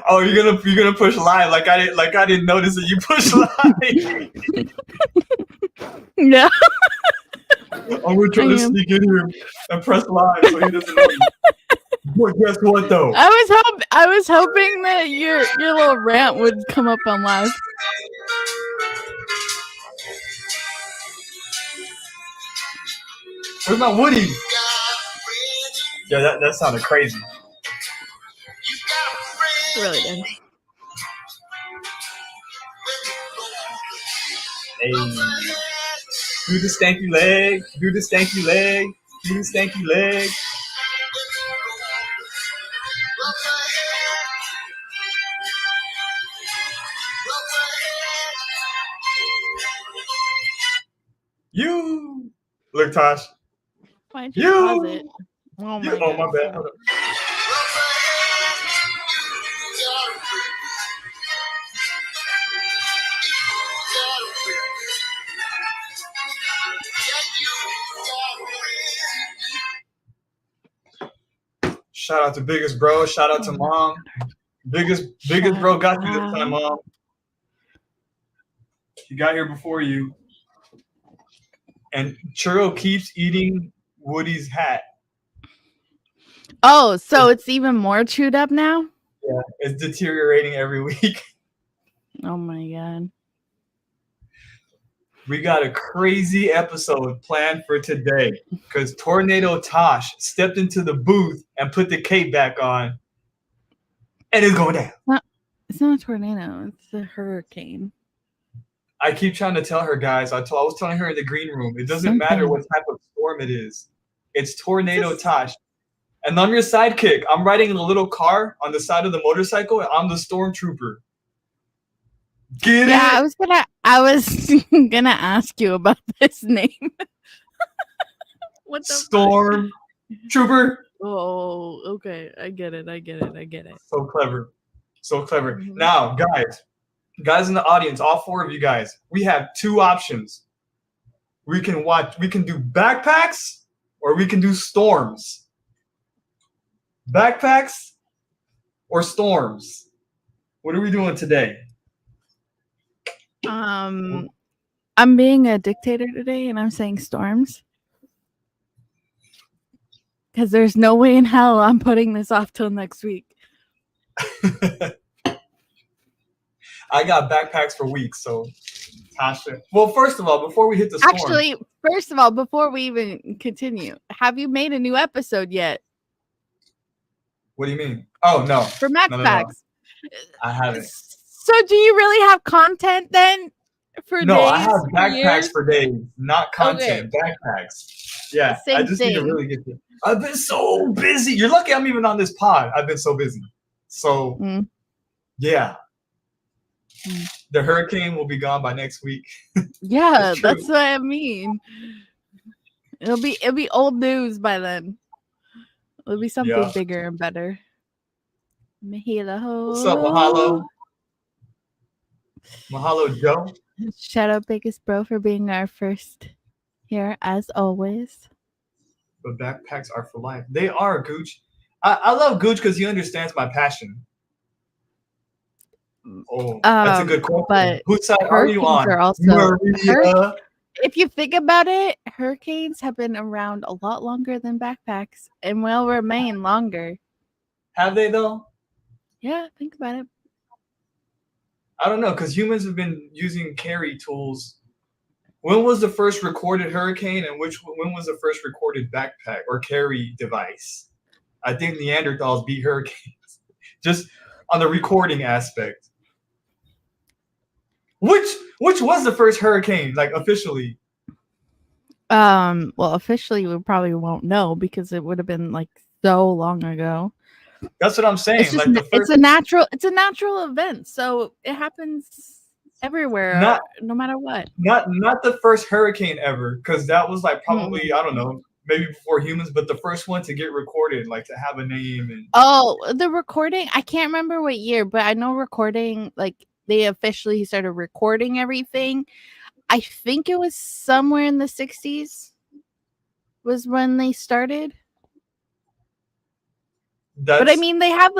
Oh, you're gonna push live like I didn't notice that you pushed live. Yeah. Oh, we're trying to sneak in here and press live so he doesn't know you. But guess what though? I was hoping that your little rant would come up on live. Where's my Woody? Yeah, that sounded crazy. It really did. Hey. Do the stanky leg. Do the stanky leg. Do the stanky leg. You. Look, Tosh. Why'd you pause it? Oh my bad. Hold up. Shout out to biggest bro. Shout out to mom. Biggest bro got you this time, mom. He got here before you. And Churro keeps eating Woody's hat. Oh, so it's even more chewed up now? Yeah, it's deteriorating every week. Oh my god. We got a crazy episode planned for today because Tornado Tosh stepped into the booth and put the cape back on, and it's going down. It's not a tornado. It's a hurricane. I keep trying to tell her, guys. I was telling her in the green room. It doesn't matter what type of storm it is. It's Tornado Tosh. And I'm your sidekick. I'm riding in a little car on the side of the motorcycle, and I'm the stormtrooper. Get it? I was gonna ask you about this name. What the Storm Trooper? Oh, okay. I get it. So clever. Mm-hmm. Now, guys in the audience, all four of you guys, we have two options. We can do backpacks or we can do storms. Backpacks or storms? What are we doing today? I'm being a dictator today and I'm saying storms. Because there's no way in hell I'm putting this off till next week. I got backpacks for weeks, so Tasha. Well, first of all, before we hit the storm. Actually, first of all, before we even continue, have you made a new episode yet? What do you mean? Oh, no. For backpacks. No. I haven't. So do you really have content then? For no, days, I have backpacks for days, not content. Okay. Backpacks. Yeah, I just need to really get there. I've been so busy. You're lucky I'm even on this pod. I've been so busy. So, yeah. The hurricane will be gone by next week. Yeah, that's what I mean. It'll be old news by then. It'll be something bigger and better. Mahalo. What's up, Mahalo? Mahalo, Joe. Shout out biggest bro for being our first here as always. But backpacks are for life. They are, Gooch. I love Gooch because he understands my passion. Oh, that's a good question. But whose side are you on? Are also if you think about it, hurricanes have been around a lot longer than backpacks and will remain longer. Have they though? Yeah, think about it. I don't know, because humans have been using carry tools. When was the first recorded hurricane, and when was the first recorded backpack or carry device? I think Neanderthals beat hurricanes, just on the recording aspect. Which was the first hurricane, like officially? Well, officially we probably won't know because it would have been like so long ago. That's what I'm saying. It's, just, it's a natural event, so it happens everywhere, no matter what. Not the first hurricane ever, because that was like probably I don't know, maybe before humans, but the first one to get recorded, like to have a name. And the recording. I can't remember what year, but I know recording. Like they officially started recording everything. I think it was somewhere in the 60s. Was when they started. But I That's mean, they have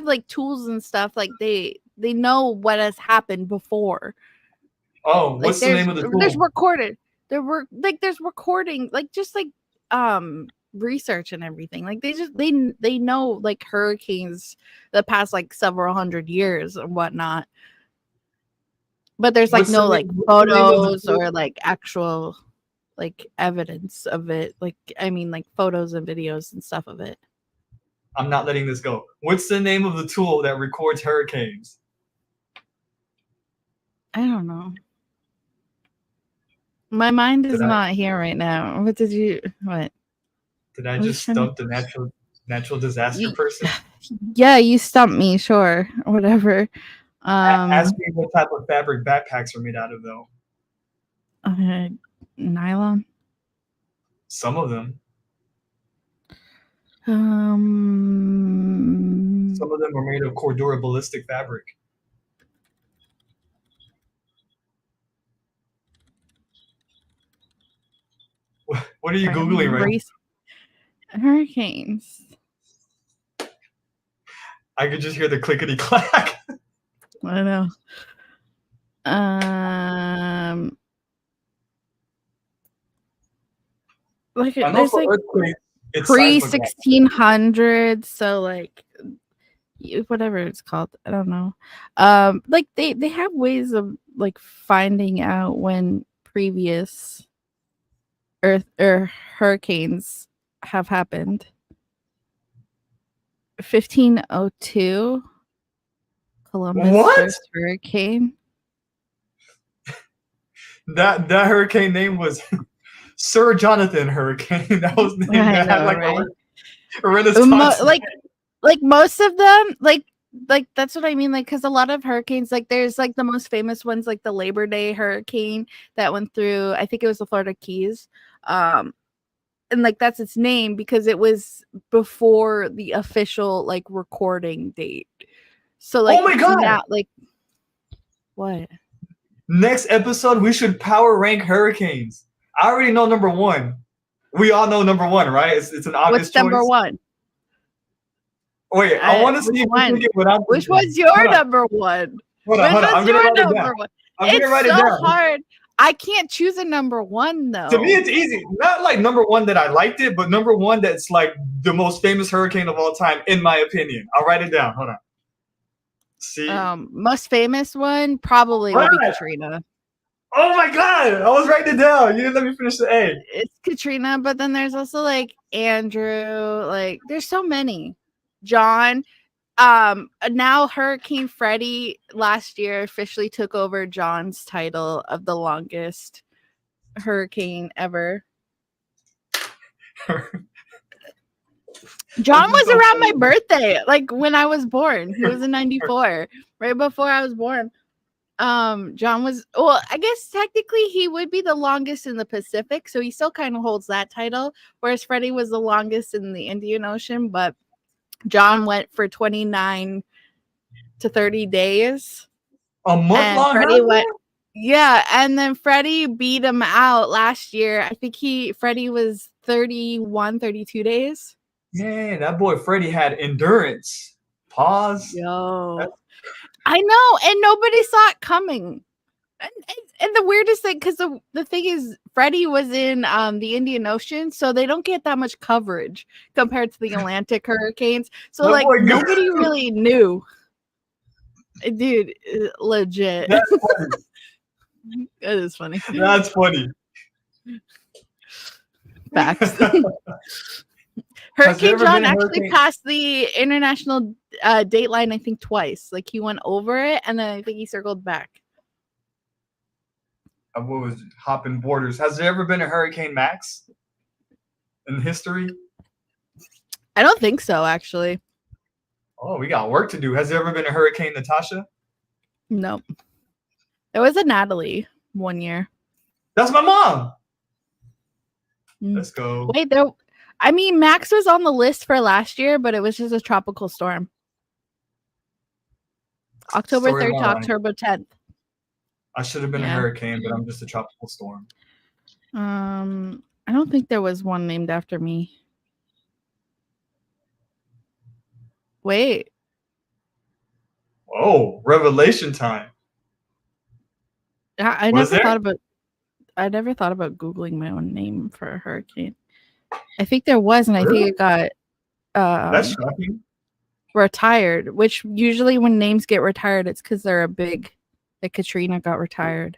like tools and stuff. Like they know what has happened before. oh, Like what's the name of the there's tool? recorded. There's recording. Like just like research and everything. Like they know like hurricanes the past like several hundred years and whatnot. But there's like no like What's the name of the photos tool? or like actual like evidence of it. Like I mean like photos and videos and stuff of it. I'm not letting this go. What's the name of the tool that records hurricanes? I don't know. My mind is Did I not here right now. What? did I I was just trying to stump the natural disaster you, person? yeah, you stumped me, sure. Whatever. Ask me what type of fabric backpacks are made out of though. Uh, nylon. Some of them. Um Some of them are made of Cordura ballistic fabric. What are you Googling right now? race hurricanes. I could just hear the clickety clack. I don't know. Like I know there's for like earthquakes, it's pre seismograph. 1600s, so like whatever it's called, I don't know. Like they have ways of like finding out when previous earth or hurricanes have happened. 1502, Columbus What? first hurricane. That hurricane name was Sir Jonathan Hurricane. That was named. I That had know, like right? a Renaissance. Like most of them, like that's what I mean. Like, because a lot of hurricanes, like there's like the most famous ones, like the Labor Day hurricane that went through. I think it was the Florida Keys, and like that's its name because it was before the official like recording date. So like Oh my god! now, like what? Next episode, we should power rank hurricanes. I already know number one. We all know number one, right? It's an obvious What's number choice. one? Wait, I want to see Which if one? we can get what I'm Which thinking. was your Hold on, number one? hold on, Which hold on. was I'm gonna your write it down. number one? I'm gonna It's write it so down. hard. I can't choose a number one To me, though. it's easy. Not like number one that I liked it, but number one that's like the most famous hurricane of all time, in my opinion. I'll write it down. Hold on. See? Most famous one probably would be Katrina. Oh my god! I was writing it down. You didn't let me finish the A. It's Katrina, but then there's also like Andrew. Like there's so many. John. Now Hurricane Freddie last year officially took over John's title of the longest hurricane ever. John was around my birthday, like when I was born. He was in 94, right before I was born. John was, well, I guess technically he would be the longest in the Pacific, so he still kind of holds that title, whereas Freddie was the longest in the Indian Ocean, but John went for 29 to 30 days. A month And long Freddie went, yeah, and then Freddie beat him out last year. I think Freddie was 31, 32 days. Man, that boy Freddie had endurance. Pause. Yo. I know, and nobody saw it coming. And the weirdest thing, because the thing is, Freddie was in the Indian Ocean, so they don't get that much coverage compared to the Atlantic hurricanes. So That like boy nobody really knew. Dude, legit. That's funny. That is funny. That's funny. Facts. Hurricane John actually passed the international date line, I think, twice. Like he went over it, and then I think he circled back. What was hopping borders? Has there ever been a Hurricane Max in history? I don't think so, actually. Oh, we got work to do. Has there ever been a Hurricane Natasha? Nope. There was a Natalie one year. That's my mom. Let's go. Wait, I mean, Max was on the list for last year, but it was just a tropical storm. October 3rd to October 10th. I should have been a hurricane, but I'm just a tropical storm. I don't think there was one named after me. Wait, Oh, revelation time. I Was never there? thought about. I never thought about googling my own name for a hurricane. I think there was, and I think Really? it got That's um shocking. retired. Which usually when names get retired, it's because they're a big. Like Katrina got retired.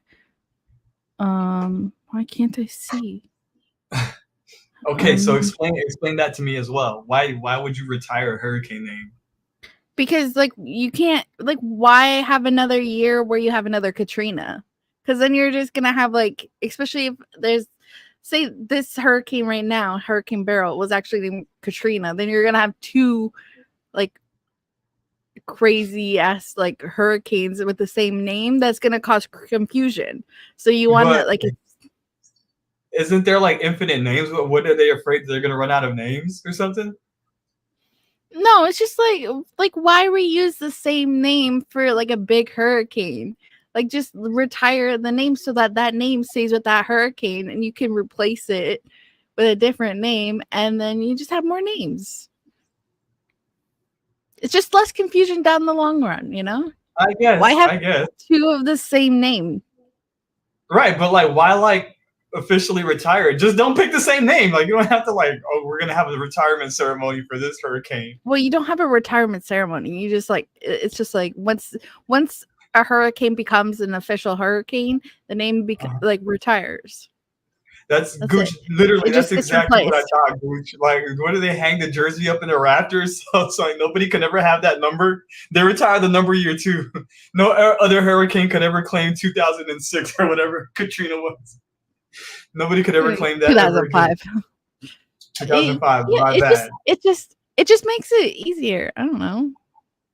Why can't I see? Okay, so Um, explain that to me as well. Why would you retire a hurricane name? because like you can't like why have another year where you have another Katrina? Because then you're just gonna have like, especially if there's say this hurricane right now, Hurricane Beryl was actually named Katrina, then you're gonna have two like crazy ass like hurricanes with the same name that's gonna cause confusion. So you want to But like isn't there like infinite names? What are they afraid they're gonna run out of names or something? no, it's just like why reuse the same name for like a big hurricane? Like just retire the name so that that name stays with that hurricane and you can replace it with a different name and then you just have more names. It's just less confusion down the long run, you know? I Why guess, have I guess. two of the same name? Right, but like why like officially retire? Just don't pick the same name. Like you don't have to like, oh, we're gonna have a retirement ceremony for this hurricane. Well, you don't have a retirement ceremony. You just like it's just like once a hurricane becomes an official hurricane, the name like retires. That's That's it. Gooch. Literally, It that's just gets exactly what I replaced. thought. Gooch. Like, what do they hang the jersey up in the rafters so like nobody could ever have that number? They retired the number year too. No other hurricane could ever claim 2006 or whatever Katrina was. Nobody could ever claim that ever again. 2005. 2005. Yeah, My bad. it just makes it easier. I don't know.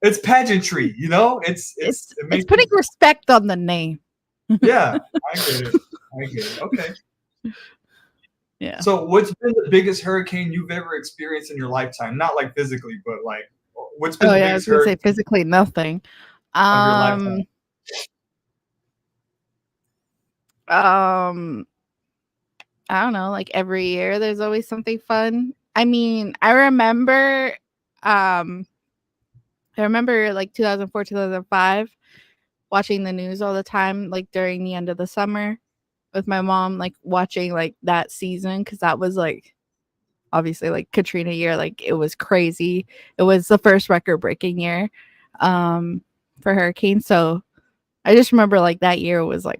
It's pageantry, you know. It It's makes putting it. respect on the name. Yeah, I get it. I get it. Okay. Yeah. So, what's been the biggest hurricane you've ever experienced in your lifetime? Not like physically, but like, what's been Oh the yeah, I biggest was gonna say hurricane physically nothing. of your lifetime? Um um I don't know, like every year there's always something fun. I mean, um I remember like 2004, 2005 watching the news all the time like during the end of the summer with my mom like watching like that season cuz that was like obviously like Katrina year, like it was crazy. It was the first record breaking year um for hurricane. So I just remember like that year was like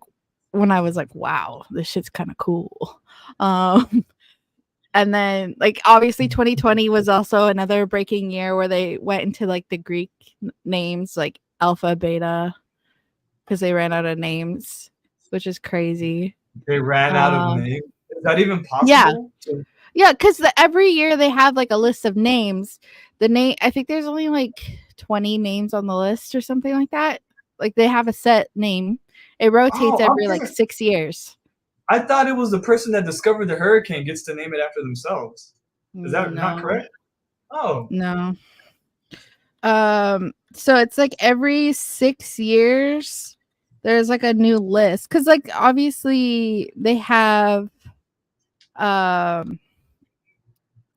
when I was like, wow, this shit's kind of cool. Um and then like obviously 2020 was also another breaking year where they went into like the Greek names like alpha, beta because they ran out of names, which is crazy. They ran out of Um names. Is that even yeah, possible? yeah, because every year they have like a list of names. The name, I think there's only like 20 names on the list or something like that. Like they have a set name. It rotates Oh, every like 6 years. I thought it was the person that discovered the hurricane gets to name it after themselves. Is that not No, correct? Oh, no. So it's like every 6 years there's like a new list because like obviously they have um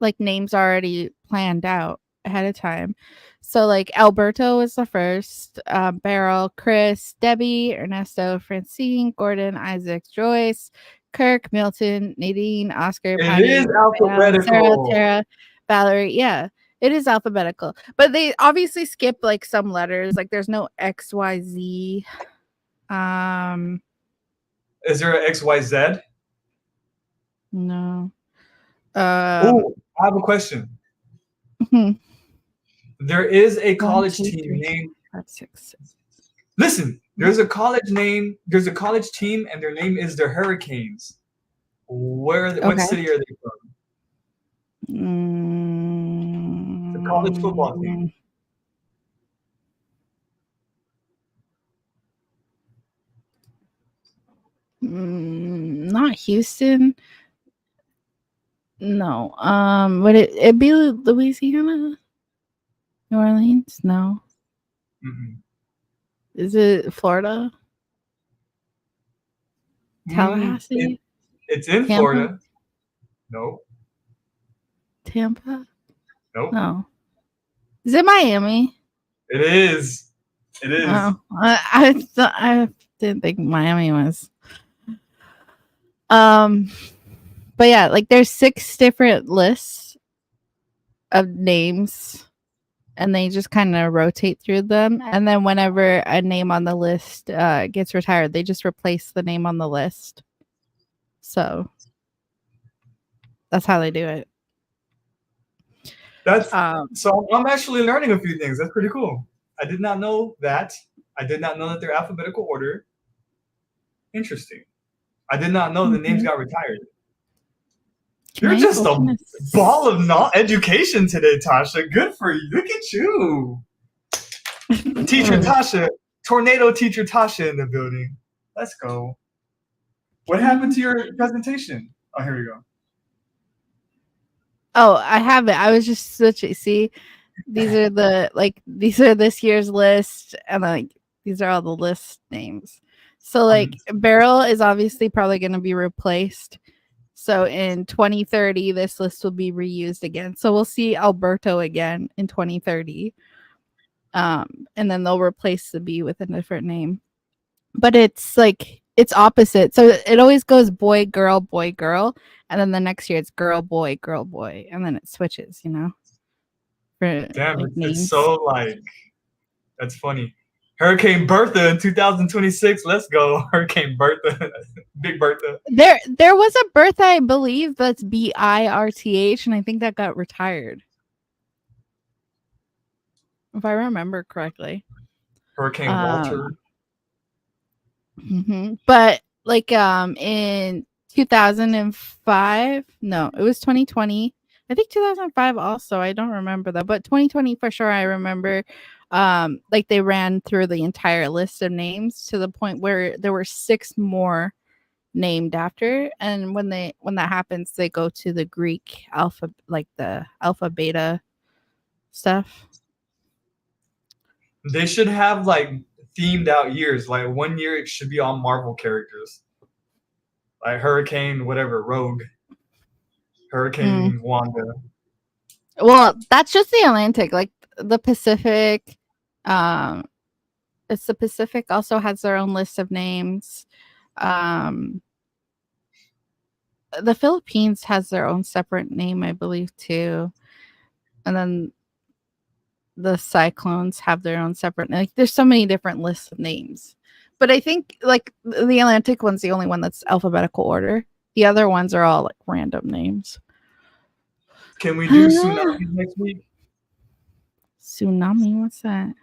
like names already planned out ahead of time. So like Alberto was the first, Beryl, Chris, Debbie, Ernesto, Francine, Gordon, Isaac, Joyce, Kirk, Milton, Nadine, Oscar, it is Patty, Raphael, Sarah, alphabetical. Tara, Valerie. Yeah, it is alphabetical, but they obviously skip like some letters. Like there's no X, Y, Z. Um, Is there an XYZ? no. Um, Oh, I have a question. hmm. There is a One, college two, team three, named. four, 5, 6. Listen, there's a college name. There's a college team, and their name is the Hurricanes. What Okay. city are they from? It's a college football team. Mm, not Houston. No. Would it be Louisiana? New Orleans? No. Mm-mm. Is it Florida? Mm, Tallahassee? it's in Tampa? Florida. No, Tampa? nope. No. Is it Miami? It is. It is. Oh, I didn't think Miami was. But yeah, like there's 6 different lists of names, and they just kind of rotate through them. And then whenever a name on the list gets retired, they just replace the name on the list. So that's how they do it. That's so I'm actually learning a few things. That's pretty cool. I did not know that. I did not know that they're alphabetical order. Interesting. I did not know the names got retired. You're just a ball of education today, Tasha. Good for you. Look at you. Teacher Tasha, tornado teacher Tasha in the building. Let's go. What happened to your presentation? Oh, here we go. Oh, I have it. I was just switching. See, these are these are this year's list, and like these are all the list names. So like Beryl is obviously probably going to be replaced. So in 2030, this list will be reused again. So we'll see Alberto again in 2030. And then they'll replace the B with a different name. But it's like it's opposite. So it always goes boy, girl, and then the next year it's girl, boy, and then it switches, you know. For, damn, like, it's so like that's funny. Hurricane Bertha in 2026. Let's go, Hurricane Bertha, Big Bertha. There was a Bertha, I believe, that's BIRTH, and I think that got retired, if I remember correctly. Hurricane Walter. But like in 2005, no, it was 2020. I think 2005 also. I don't remember that, but 2020 for sure. I remember, like they ran through the entire list of names to the point where there were 6 more named after, and when that happens, they go to the Greek alpha, like the alpha beta stuff. They should have like themed out years. Like one year it should be all Marvel characters, like Hurricane whatever Rogue, Hurricane Wanda. Well, that's just the Atlantic. Like the Pacific, it's the Pacific also has their own list of names. The Philippines has their own separate name, I believe, too. And then the Cyclones have their own separate, like there's so many different lists of names. But I think like the Atlantic one's the only one that's alphabetical order. The other ones are all like random names. Can we do tsunami next week? Tsunami? What's that?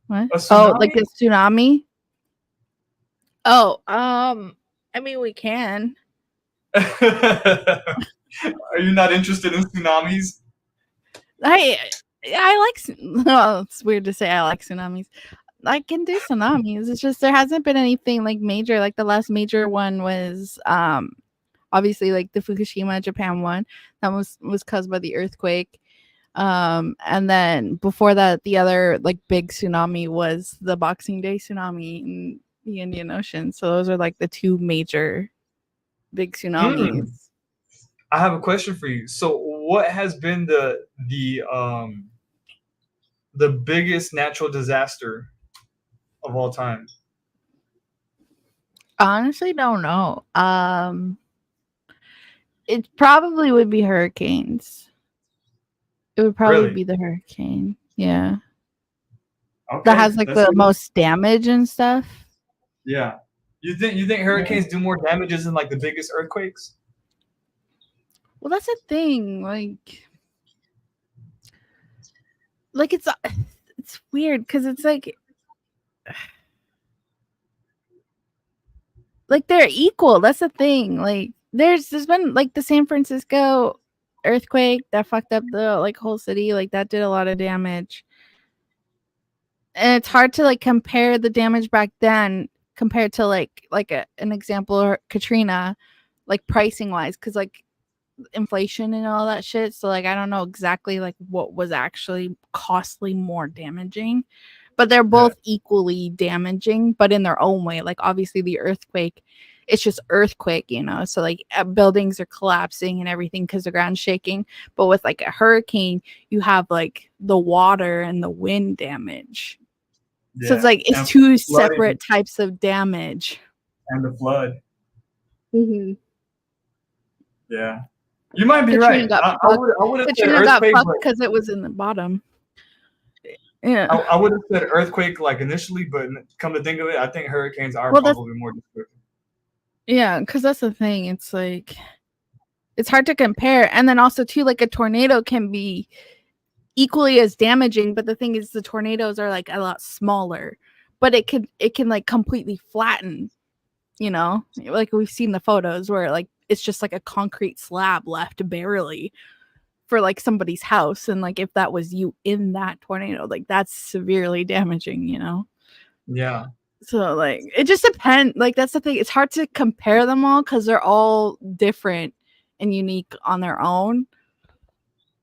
What? Oh, like a tsunami? Oh, I mean, we can. Are you not interested in tsunamis? I like. Oh, it's weird to say I like tsunamis. I can do tsunamis. It's just there hasn't been anything like major. Like the last major one was obviously like the Fukushima Japan one. That was caused by the earthquake. And then before that, the other like big tsunami was the Boxing Day tsunami in the Indian Ocean. So those are like the 2 major big tsunamis. I have a question for you. So what has been the biggest natural disaster of all time? Honestly, don't know. It probably would be hurricanes. It would probably be the hurricane. Yeah. Okay, that has like the most damage and stuff. Yeah. You think hurricanes do more damages than like the biggest earthquakes? Well, that's a thing. Like it's weird because it's like they're equal. That's the thing. Like there's been like the San Francisco earthquake that fucked up the like whole city. Like that did a lot of damage. And it's hard to like compare the damage back then compared to an example, Katrina, like pricing wise, because like inflation and all that shit. So like I don't know exactly like what was actually costly more damaging, but they're both equally damaging, but in their own way. Like obviously the earthquake it's just earthquake, so like buildings are collapsing and everything because the ground's shaking. But with like a hurricane, you have like the water and the wind damage. So it's Yeah, like it's and two flooding separate types of damage. and the flood. Mm-hmm. Yeah, you might be Katrina right. got I fucked. would have said Katrina got earthquake, fucked but because it was in the bottom. Yeah. I would have said earthquake like initially, but come to think of it, I think hurricanes are Well, that's probably more descriptive. yeah, because that's the thing. It's like it's hard to compare, and then also too, like a tornado can be equally as damaging, but the thing is, the tornadoes are like a lot smaller, but it can like completely flatten. Like we've seen the photos where like it's just like a concrete slab left barely for like somebody's house, and like if that was you in that tornado, like that's severely damaging. Yeah, So like it just depends. Like that's the thing. It's hard to compare them all because they're all different and unique on their own,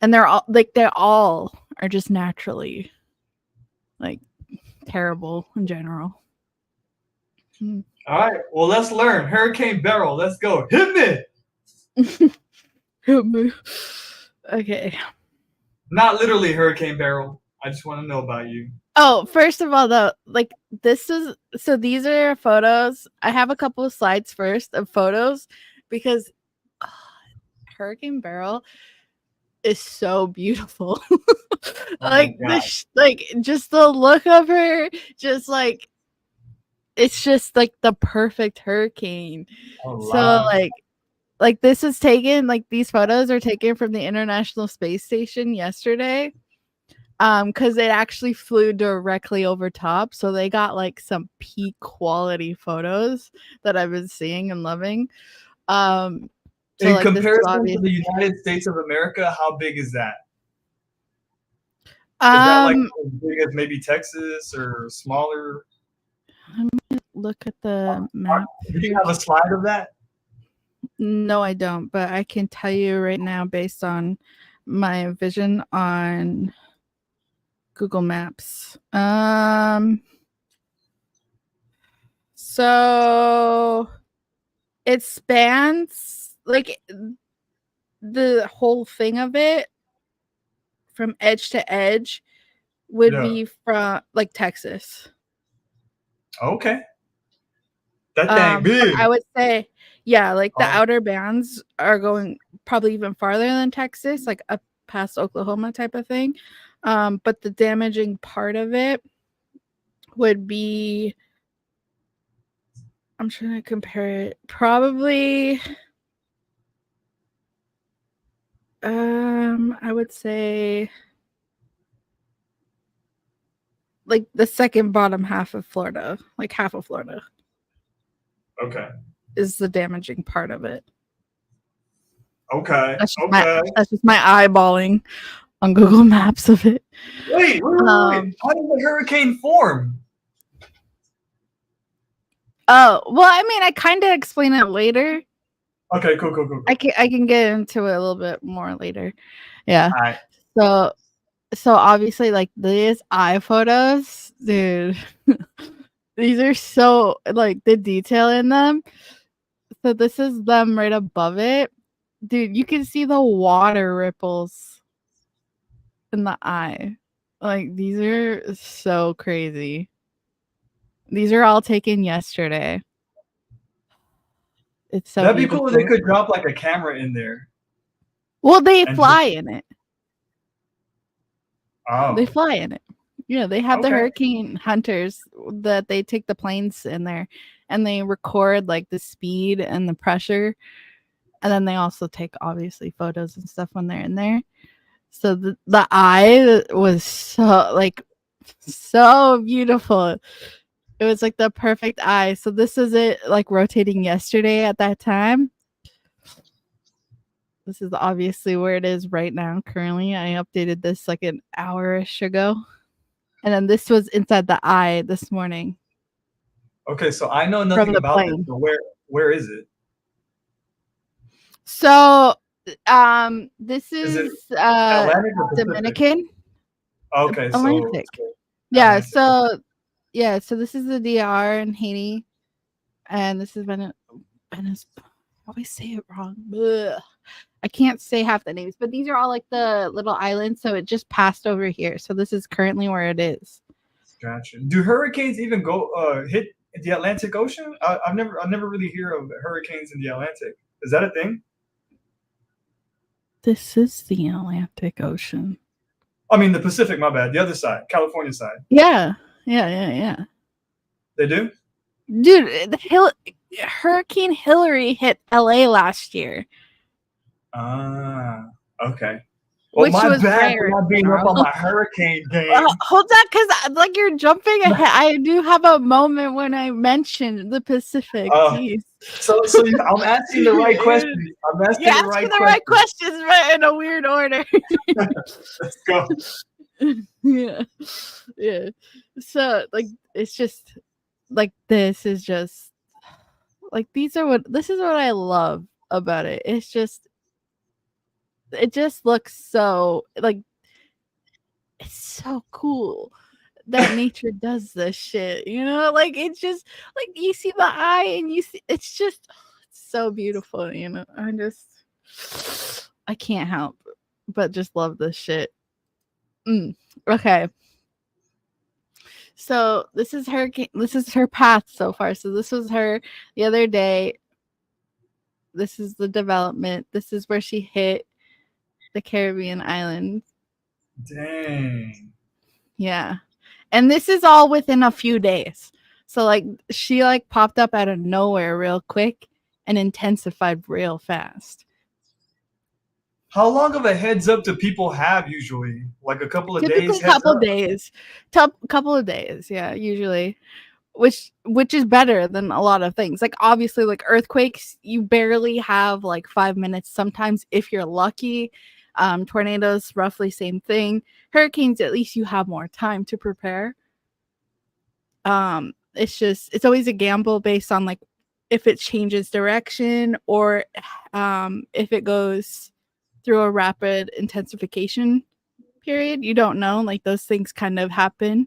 and they all are just naturally like terrible in general. all right. Well, let's learn Hurricane Beryl. Let's go. Hit me. Okay. Not literally Hurricane Beryl. I just want to know about you. Oh, first of all, though, like these are photos. I have a couple of slides first of photos because Hurricane Beryl is so beautiful. Oh my Like god. like just the look of her, just like it's just like the perfect hurricane. Oh, So live. like this is taken, like these photos are taken from the International Space Station yesterday. Because it actually flew directly over top, so they got like some peak quality photos that I've been seeing and loving. So In like this is comparison to obvious. the United States of America, how big is that? Is that like as big as maybe Texas or smaller? Look at the map. Do you have a slide of that? No, I don't, but I can tell you right now based on my vision on Google Maps. So it spans like the whole thing of it from edge to edge would Yeah. be from like Texas. Okay. That thing But big. I would say, yeah, like the Oh, outer bands are going probably even farther than Texas, like up past Oklahoma type of thing. But the damaging part of it would be, I'm trying to compare it, probably, I would say like the second bottom half of Florida, like half of Florida okay. is the damaging part of it. Okay. That's just my Okay. that's just my eyeballing on Google Maps of it. Wait. How did the hurricane form? Oh, well, I mean, I kind of explain it later. Okay. Cool. I can get into it a little bit more later. Yeah. All right. So obviously, like these eye photos, dude, these are so like the detail in them. So this is them right above it, dude. You can see the water ripples in the eye. Like these are so crazy. These are all taken yesterday. It's so That'd be cool if they beautiful. could drop like a camera in there. Well, they And fly in it. They oh, fly in it. Yeah, they have the okay. hurricane hunters that they take the planes in there and they record like the speed and the pressure. And then they also take obviously photos and stuff when they're in there. So the eye was so beautiful. It was like the perfect eye. So this is it like rotating yesterday at that time. This is obviously where it is right now. Currently, I updated this like an hour-ish ago. And then this was inside the eye this morning Okay. So I know from nothing the about this. plane. So where is it? So this Is it is Atlantic or Pacific? Dominican. Okay. Atlantic. So Yeah, Atlantic. so this is the DR and Haiti. And this is I always say it wrong. Ugh. I can't say half the names, but these are all like the little islands. So it just passed over here. So this is currently where it is. Gotcha. Do hurricanes even go hit the Atlantic Ocean? I've never really hear of hurricanes in the Atlantic. Is that a thing? This is the Atlantic Ocean. I mean the Pacific. My bad. The other side, California side. Yeah. Yeah. They do. Dude, Hurricane Hillary hit LA last year, Ah, okay. Well, which my was bad for rare in not being up general. on my hurricane game. Hold on, because like you're jumping ahead. I do have a moment when I mentioned the Pacific. Uh, Jeez. I'm asking the right questions. I'm You're asking the asking right the right questions. questions, but in a weird order. Let's go. Yeah. Yeah. So like it's just like this is just like this is what I love about it. It just looks so like it's so cool that nature does this shit, like it's just like you see the eye and you see it's so beautiful, I can't help but just love this shit. Okay, so this is her path so far. So this was her the other day. This is the development. This is where she hit the Caribbean islands. Dang. Yeah. And this is all within a few days. So like she like popped up out of nowhere real quick and intensified real fast. How long of a heads up do people have usually? Like a couple of Typically days a heads couple up? days. Couple of days, yeah, usually. Which is better than a lot of things. Like obviously like earthquakes, you barely have like 5 minutes sometimes if you're lucky. Tornadoes, roughly same thing. Hurricanes, at least you have more time to prepare. It's always a gamble based on like if it changes direction or if it goes through a rapid intensification period. You don't know, like those things kind of happen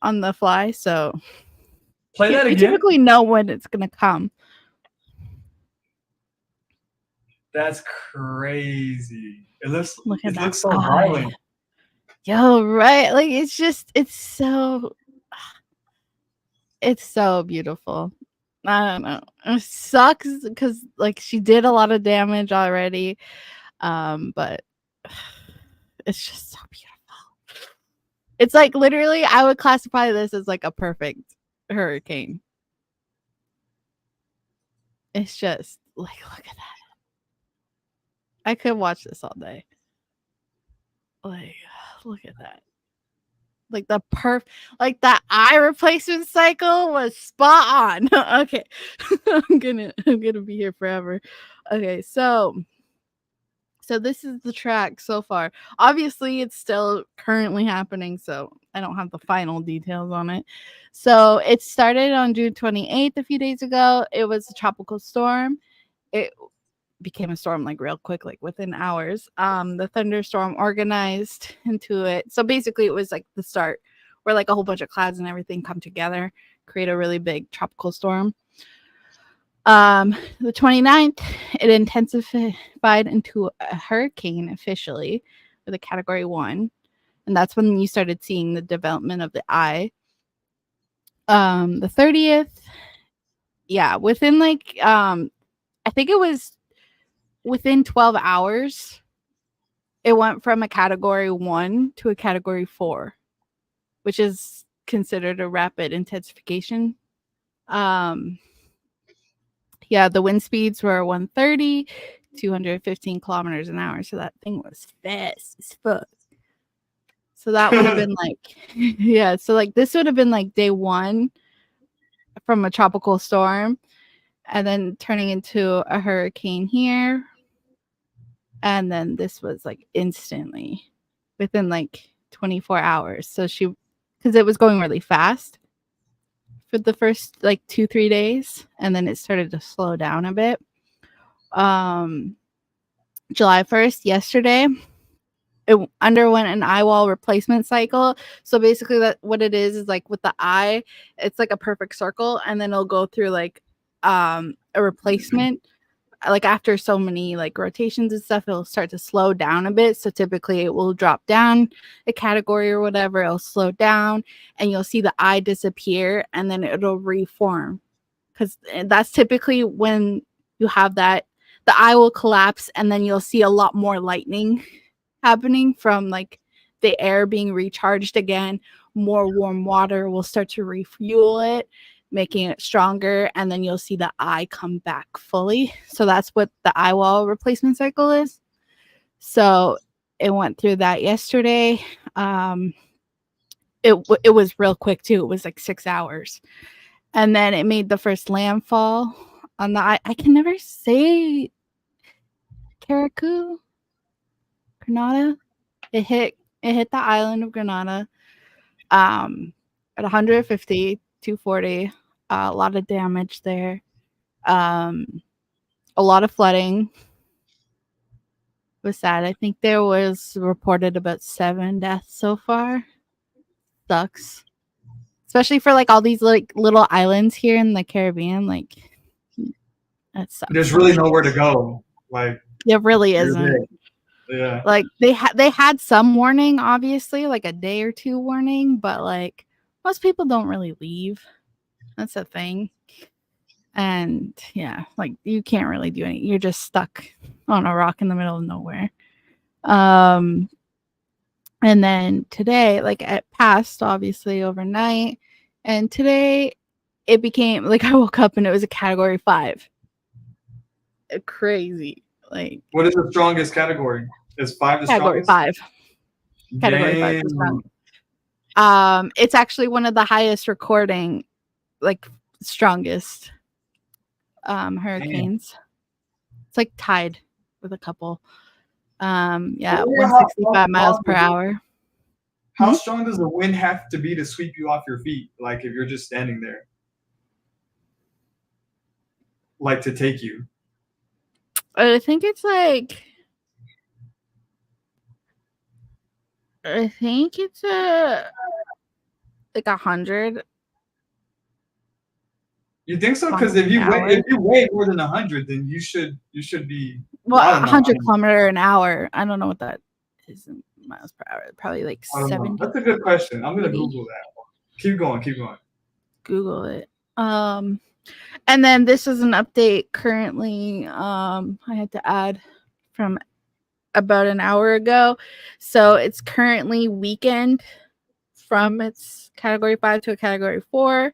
on the fly, so Play that you again. typically know when it's gonna come. That's crazy. Look at It that looks so eye. violent. Yo, right, like it's so beautiful. I don't know, it sucks because like she did a lot of damage already, but it's just so beautiful. It's like literally I would classify this as like a perfect hurricane. It's just like look at that. I could watch this all day. Like look at that. Like like that eye replacement cycle was spot on. Okay. I'm gonna be here forever. Okay, so this is the track so far. Obviously, it's still currently happening, so I don't have the final details on it. So it started on June 28th a few days ago. It was a tropical storm. It became a storm like real quick, like within hours. The thunderstorm organized into it. So basically, it was like the start where like a whole bunch of clouds and everything come together, create a really big tropical storm. The 29th, it intensified into a hurricane officially with a category 1. And that's when you started seeing the development of the eye. The 30th, yeah, within like I think it was within 12 hours, it went from a category 1 to a category 4, which is considered a rapid intensification. Yeah, the wind speeds were 130, 215 kilometers an hour. So that thing was fast as fuck. So that would have been like, yeah. So like this would have been like day 1 from a tropical storm, and then turning into a hurricane here. And then this was like instantly within like 24 hours. So because it was going really fast for the first like 2-3 days, and then it started to slow down a bit. July 1st, yesterday, it underwent an eye wall replacement cycle. So basically that what it is like with the eye, it's like a perfect circle, and then it'll go through like a replacement. Like after so many like rotations and stuff, it'll start to slow down a bit. So typically it will drop down a category or whatever, it'll slow down and you'll see the eye disappear and then it'll reform. Because that's typically when you have that, the eye will collapse and then you'll see a lot more lightning happening from like the air being recharged again. More warm water will start to refuel it, making it stronger, and then you'll see the eye come back fully. So that's what the eye wall replacement cycle is. So it went through that yesterday. It was real quick too. It was like 6 hours, and then it made the first landfall on the eye. I can never say Caracu, Granada. It hit the island of Granada at 150, 240. A lot of damage there. A lot of flooding. It was sad. I think there was reported about 7 deaths so far. Sucks. Especially for like all these like little islands here in the Caribbean. Like that sucks. There's really nowhere to go. Like it really isn't. Yeah. Like they had some warning, obviously, like a day or two warning, but like most people don't really leave. That's the thing. And yeah, like you can't really do anything. You're just stuck on a rock in the middle of nowhere. And then today, like it passed obviously overnight, and today it became like I woke up and it was a category 5. Crazy. Like what is the strongest category? Is 5 the category strongest? 5. Category 5 is strong. It's actually one of the highest recording, like strongest hurricanes. Damn. It's like tied with a couple. Yeah, 165 miles per hour. How strong does the wind have to be to sweep you off your feet? Like if you're just standing there, like to take you. I think it's like. I think it's like 100. You think so? Because if you weigh more than 100, then you should be. Well, 100 kilometer an hour. I don't know what that is in miles per hour. Probably like 70. That's a good question. I'm gonna Google that. Keep going. Google it. And then this is an update currently. I had to add from about an hour ago. So it's currently weakened from its category 5 to a category 4,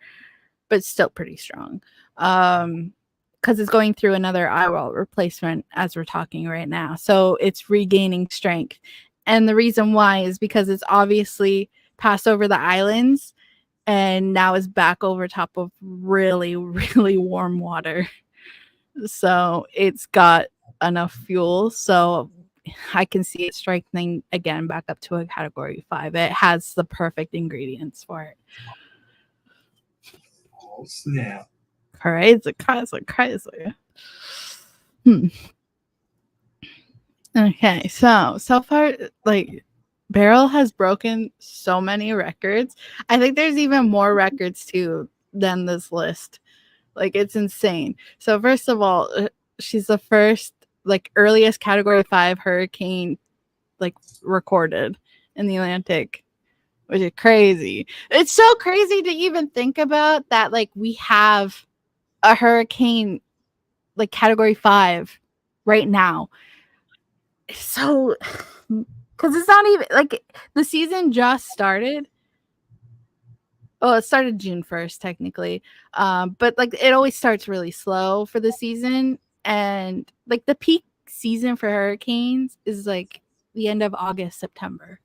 but still pretty strong. Because it's going through another eye wall replacement as we're talking right now. So it's regaining strength. And the reason why is because it's obviously passed over the islands and now is back over top of really, really warm water. So it's got enough fuel. So I can see it strengthening again back up to a category 5. It has the perfect ingredients for it. Oh, snap. Crazy. Okay, so far, like, Beryl has broken so many records. I think there's even more records, too, than this list. Like, it's insane. So, first of all, she's the first, like, earliest category 5 hurricane, like, recorded in the Atlantic, which is crazy. It's so crazy to even think about that, like, we have a hurricane, like, category 5 right now. So, because it's not even, like, the season just started. Oh, it started June 1st, technically. But, like, it always starts really slow for the season. And, like, the peak season for hurricanes is, like, the end of August, September.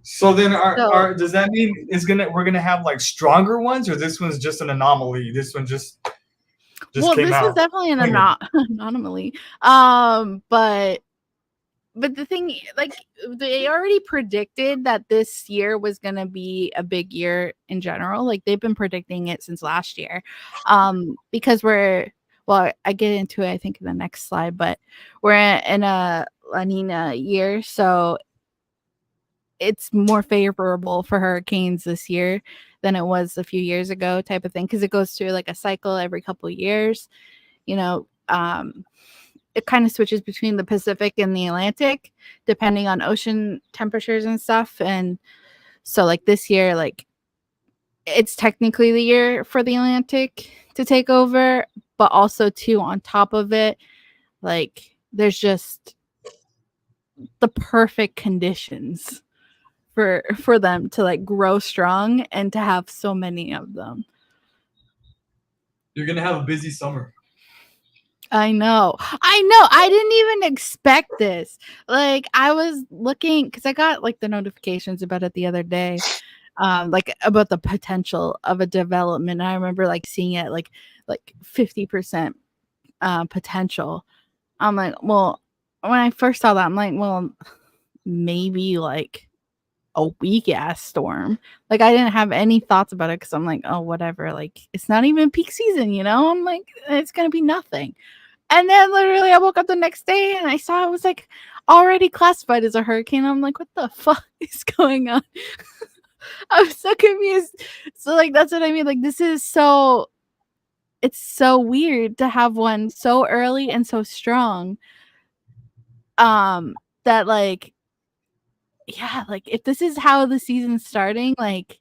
So then, does that mean we're gonna have like stronger ones, or this one's just an anomaly? This one just well, came this out. is definitely an anomaly. But the thing, like, they already predicted that this year was going to be a big year in general. Like, they've been predicting it since last year. Because I get into it, I think, in the next slide, but we're in a La Nina year. So it's more favorable for hurricanes this year than it was a few years ago, type of thing, because it goes through like a cycle every couple of years. You know, it kind of switches between the Pacific and the Atlantic depending on ocean temperatures and stuff. And so like this year, like it's technically the year for the Atlantic to take over, but also too on top of it, like there's just the perfect conditions for them to like grow strong and to have so many of them. You're gonna have a busy summer. I know. I didn't even expect this. Like I was looking because I got like the notifications about it the other day, like about the potential of a development. And I remember like seeing it like 50% potential. I'm like, well, when I first saw that, I'm like, well, maybe like a weak ass storm. Like I didn't have any thoughts about it because I'm like, oh, whatever. Like it's not even peak season, you know? I'm like, it's gonna be nothing. And then literally I woke up the next day and I saw it was like already classified as a hurricane. I'm like, what the fuck is going on? I'm so confused. So like that's what I mean. Like this is so it's so weird to have one so early and so strong. That like yeah, like if this is how the season's starting, like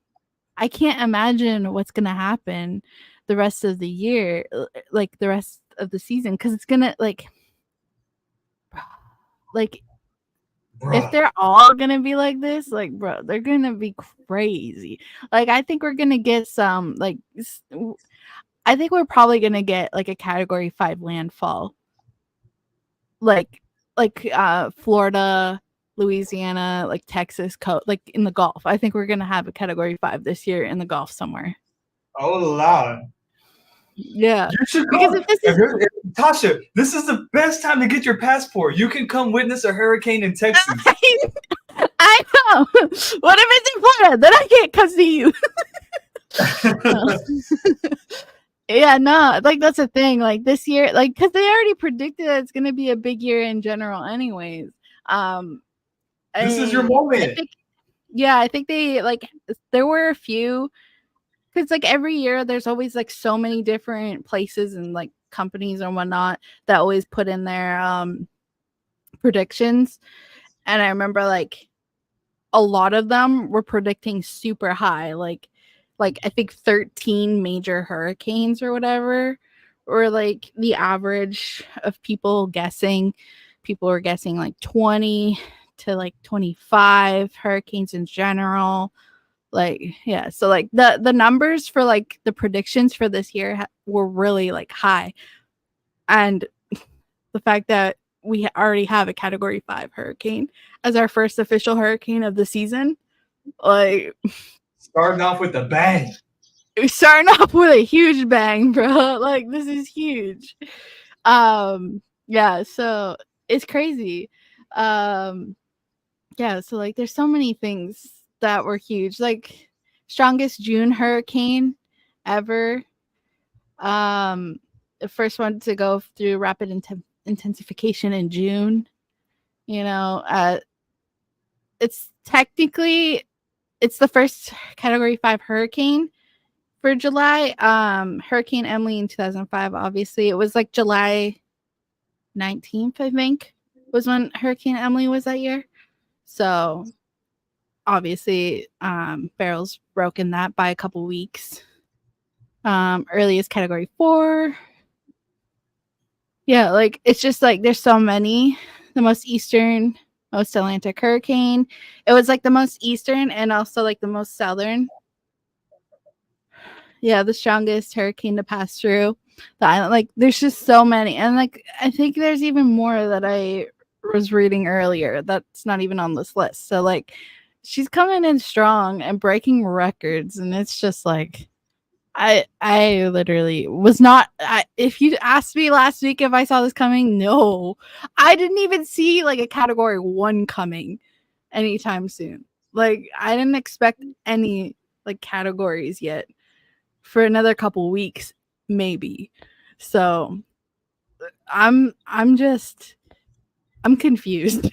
I can't imagine what's gonna happen the rest of the year, like the rest of the season, because it's gonna like if Bruh. they're all gonna be like this, like bro, they're gonna be crazy. Like I think we're gonna get some like I think we're probably gonna get like a category 5 landfall. Like Florida, Louisiana, like Texas like in the Gulf. I think we're gonna have a category 5 this year in the Gulf somewhere. Oh Lord. Yeah. You should Because come. if this is Tasha, this is the best time to get your passport. You can come witness a hurricane in Texas. I know. What if it's in Florida? Then I can't come see you. Yeah, no, like that's the thing. Like this year, like because they already predicted that it's gonna be a big year in general, anyways. This is your I moment. think, yeah, I think they like there were a few because like every year there's always like so many different places and like companies and whatnot that always put in their predictions, and I remember like a lot of them were predicting super high, like I think 13 major hurricanes or whatever, or like the average of people guessing. People were guessing like 20 to like 25 hurricanes in general. Like yeah, so like the numbers for like the predictions for this year were really like high, and the fact that we already have a category 5 hurricane as our first official hurricane of the season, like Starting off with a bang. we're starting off with a huge bang, bro. Like this is huge. Yeah, so it's crazy. um yeah, so like there's so many things that were huge, like strongest June hurricane ever. um the first one to go through rapid intensification in June, you know. It's technically it's the first category 5 hurricane for July. Hurricane Emily in 2005, obviously it was like July 19th, I think, was when Hurricane Emily was that year. So obviously barrels broken that by a couple weeks. Earliest category 4. Yeah, like it's just like there's so many. The most eastern, most Atlantic hurricane. It was like the most eastern and also like the most southern. Yeah, the strongest hurricane to pass through the island. Like there's just so many. And like I think there's even more that I was reading earlier that's not even on this list. So like she's coming in strong and breaking records, and it's just like I literally was not if you asked me last week if I saw this coming, no. I didn't even see like a category 1 coming anytime soon. Like I didn't expect any like categories yet for another couple weeks maybe. So I'm confused.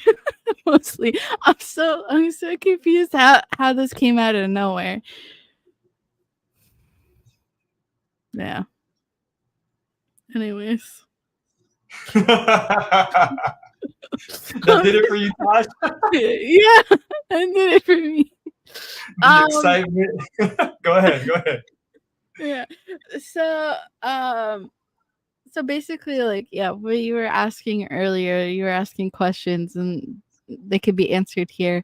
Mostly. I'm so confused how this came out of nowhere. Yeah. Anyways. That did it for you, Tosh. Yeah, I did it for me. The excitement. Go ahead. Go ahead. Yeah. So so basically, like, yeah, what you were asking earlier, you were asking questions and they could be answered here.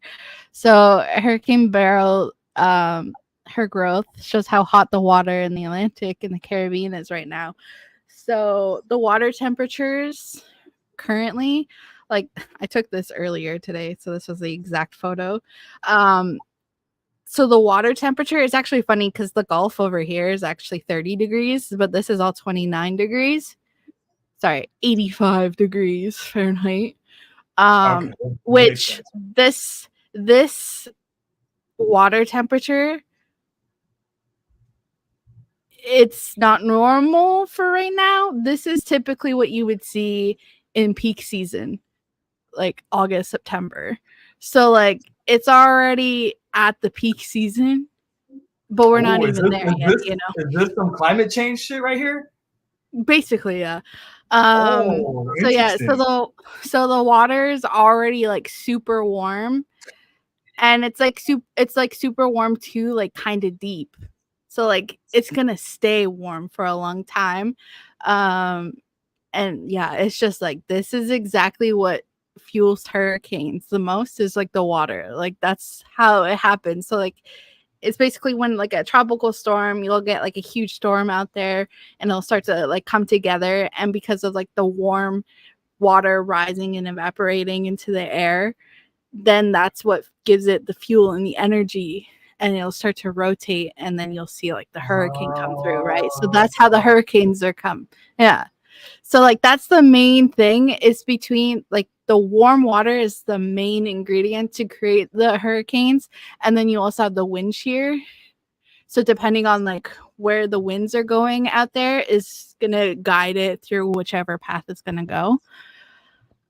So Hurricane Beryl, her growth shows how hot the water in the Atlantic and the Caribbean is right now. So the water temperatures currently, like, I took this earlier today, so this was the exact photo. So the water temperature is actually funny because the Gulf over here is actually 30 degrees, but this is all 29 degrees. Sorry, 85 degrees Fahrenheit. Okay, that makes Which sense. this water temperature, it's not normal for right now. This is typically what you would see in peak season, like August, September. So like it's already at the peak season, but we're not Oh, even there yet, you know. is this some climate change shit right here? Basically, yeah. Oh, So yeah, interesting. so the water is already like super warm, and it's like super warm too, like kind of deep. So like it's gonna stay warm for a long time. Um, and yeah, it's just like this is exactly what fuels hurricanes the most is like the water. Like that's how it happens. So like it's basically when like a tropical storm, you'll get like a huge storm out there and it'll start to like come together. And because of like the warm water rising and evaporating into the air, then that's what gives it the fuel and the energy, and it'll start to rotate, and then you'll see like the hurricane come through, right? So that's how the hurricanes are come. Yeah. So like that's the main thing is between like the warm water is the main ingredient to create the hurricanes, and then you also have the wind shear. So depending on like where the winds are going out there is gonna guide it through whichever path it's gonna go.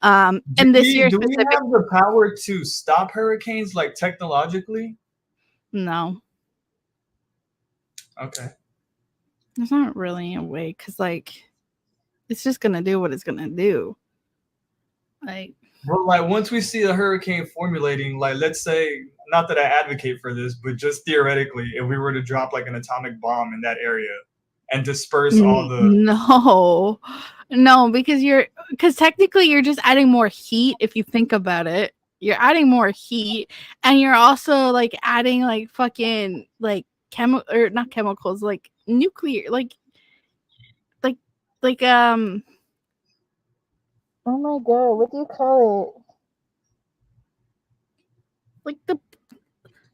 And this year Do we specific, have the power to stop hurricanes, like technologically? no, Okay. there's not really a way because like it's just gonna do what it's gonna do. Like, But like once we see a hurricane formulating, like let's say, not that I advocate for this, but just theoretically, if we were to drop like an atomic bomb in that area and disperse all the no, no, because technically you're just adding more heat if you think about it. You're adding more heat, and you're also like adding like fucking like chemical or not chemicals, like nuclear, like like oh my god, what do you call it? Like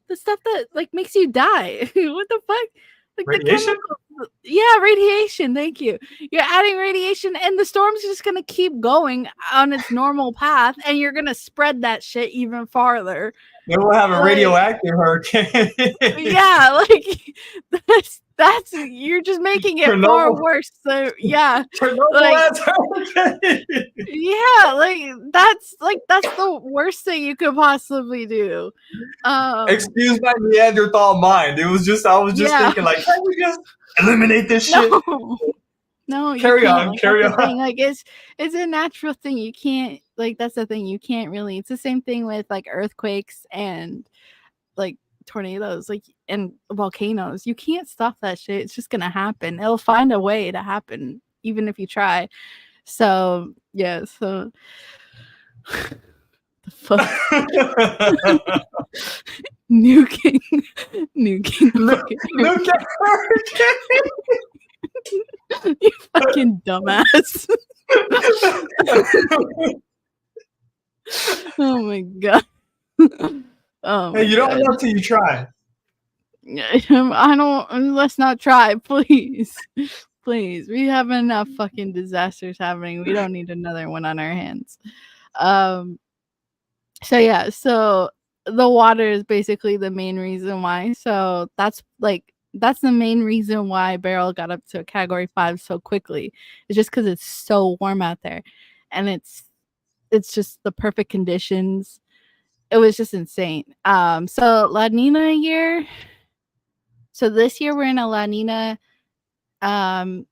the stuff that like makes you die. What the fuck? Like the radiation? chemicals. Yeah, radiation. Thank you. You're adding radiation, and the storm's just gonna keep going on its normal path, and you're gonna spread that shit even farther. Then we'll have a Like, radioactive hurricane. yeah, like that's you're just making it far Chernobyl, worse. So yeah, Chernobyl like ass hurricane. yeah, like that's the worst thing you could possibly do. Excuse my Neanderthal mind. I was just Yeah. thinking, like, can we just eliminate this shit? No. No, you Carry can't. on, Like that's carry the on. thing. Like it's a natural thing. You can't like that's the thing. You can't really. It's the same thing with like earthquakes and like tornadoes, like and volcanoes. You can't stop that shit. It's just gonna happen. It'll find a way to happen, even if you try. So yeah. So the fuck nuking, nuking fucking Look at hurricane. you fucking dumbass. Oh my god. Oh my Hey, you don't god. know till you try. I don't. Let's not try, please. Please. We have enough fucking disasters happening. We don't need another one on our hands. Um. So yeah. So the water is basically the main reason why. So that's the main reason why Beryl got up to a Category 5 so quickly. It's just because it's so warm out there, and it's just the perfect conditions. it was just insane. So La Nina year. So this year we're in a La Nina. Um,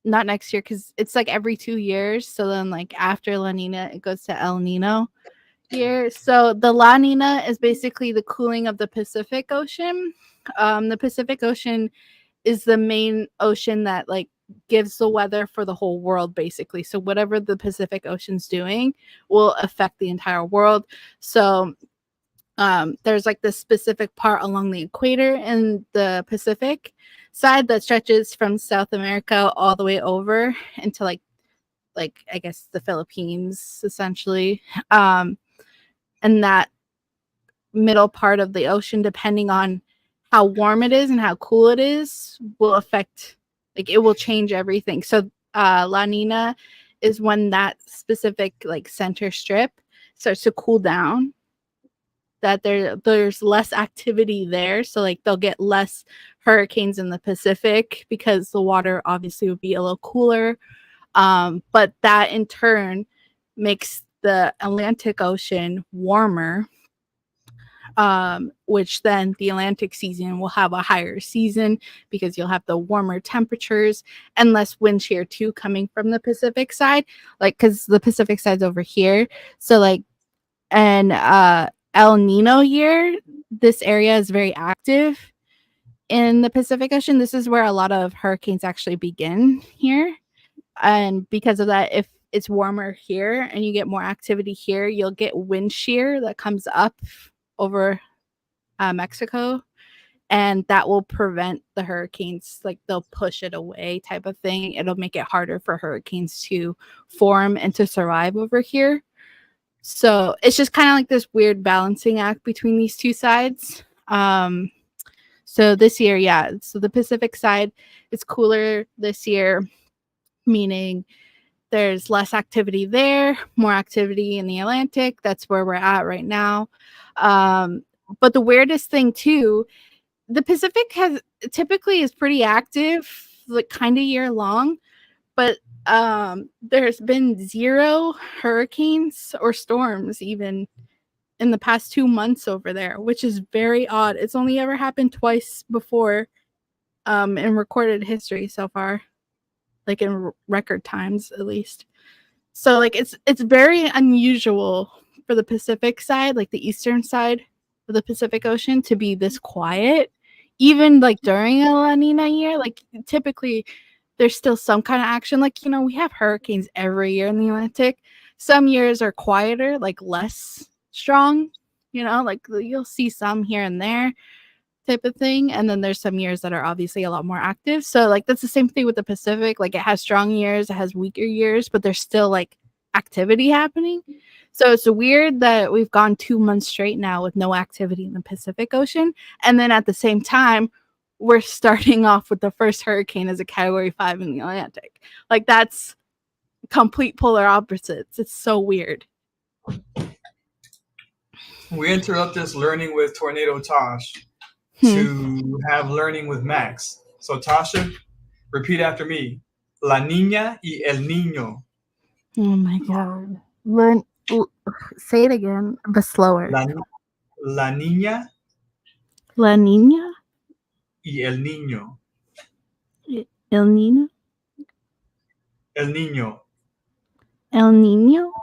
not next year because it's like every 2 years. So then like after La Nina, it goes to El Nino year. So the La Nina is basically the cooling of the Pacific Ocean. The Pacific Ocean is the main ocean that like gives the weather for the whole world basically. So whatever the Pacific Ocean's doing will affect the entire world. So there's like this specific part along the equator in the Pacific side that stretches from South America all the way over into like I guess the Philippines essentially. And that middle part of the ocean, depending on how warm it is and how cool it is, will affect, like it will change everything. So La Nina is when that specific like center strip starts to cool down, that there's less activity there, so like they'll get less hurricanes in the Pacific because the water obviously would be a little cooler. But that in turn makes the Atlantic Ocean warmer, which then the Atlantic season will have a higher season because you'll have the warmer temperatures and less wind shear too coming from the Pacific side, like because the Pacific side's over here. So like, and El Nino year, this area is very active in the Pacific Ocean. This is where a lot of hurricanes actually begin here. And because of that, if it's warmer here and you get more activity here, you'll get wind shear that comes up over Mexico, and that will prevent the hurricanes. Like they'll push it away, type of thing. It'll make it harder for hurricanes to form and to survive over here. So it's just kind of like this weird balancing act between these two sides. So this year, yeah, so the Pacific side is cooler this year, meaning there's less activity there, more activity in the Atlantic. That's where we're at right now. But the weirdest thing too, the Pacific has typically is pretty active, like kind of year long, but there's been 0 hurricanes or storms even in the past 2 months over there, which is very odd. It's only ever happened twice before in recorded history so far, like in record times at least. So like it's very unusual for the Pacific side, like the eastern side of the Pacific Ocean, to be this quiet. Even like during a La Nina year, like typically there's still some kind of action. Like, you know, we have hurricanes every year in the Atlantic. Some years are quieter, like less strong, you know, like you'll see some here and there type of thing. And then there's some years that are obviously a lot more active. So like that's the same thing with the Pacific. Like it has strong years, it has weaker years, but there's still like activity happening. So it's weird that we've gone 2 months straight now with no activity in the Pacific Ocean. And then at the same time, we're starting off with the first hurricane as a category 5 in the Atlantic. Like that's complete polar opposites. It's so weird. We interrupt this learning with Tornado Tosh to have learning with Max. So Tasha, repeat after me. La niña y el niño. Oh my god. Say it again, but slower. La niña La Nina y el niño. El Nino. El niño. El Nino.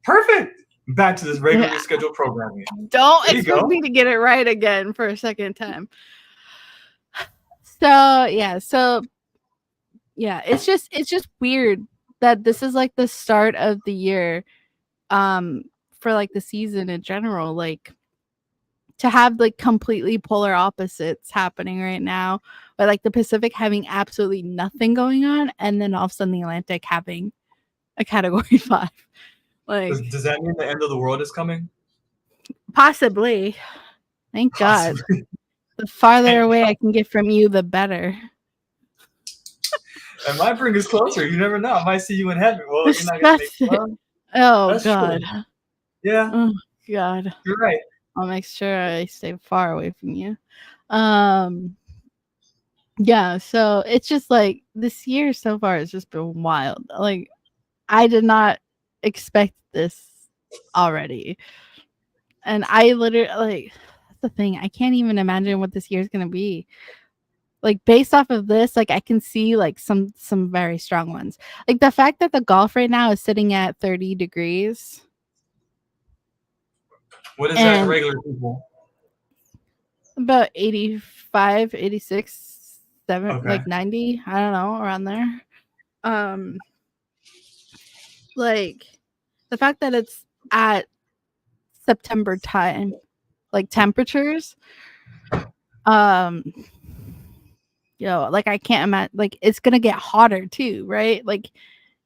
Perfect. Back to this regularly scheduled programming. Don't expect me to get it right again for a second time. So yeah, it's just weird that this is like the start of the year for like the season in general, like to have like completely polar opposites happening right now, but like the Pacific having absolutely nothing going on, and then all of a sudden the Atlantic having a category 5. Like does that mean the end of the world is coming? Possibly. Thank God. The farther away I can get from you, the better. And might bring us closer. You never know. I might see you in heaven. Well, you're not gonna make fun. Oh that's God. True. Yeah. Oh God. You're right. I'll make sure I stay far away from you. Yeah, so it's just like this year so far has just been wild. Like I did not expect this already. And I literally like that's the thing. I can't even imagine what this year's gonna be. Like based off of this, like I can see like some very strong ones. Like the fact that the Gulf right now is sitting at 30 degrees What is that and regular people? about 85, 86, 7 Okay. like 90, I don't know, around there. Um like the fact that it's at September time, like temperatures, um like I can't imagine like it's gonna get hotter too, right? Like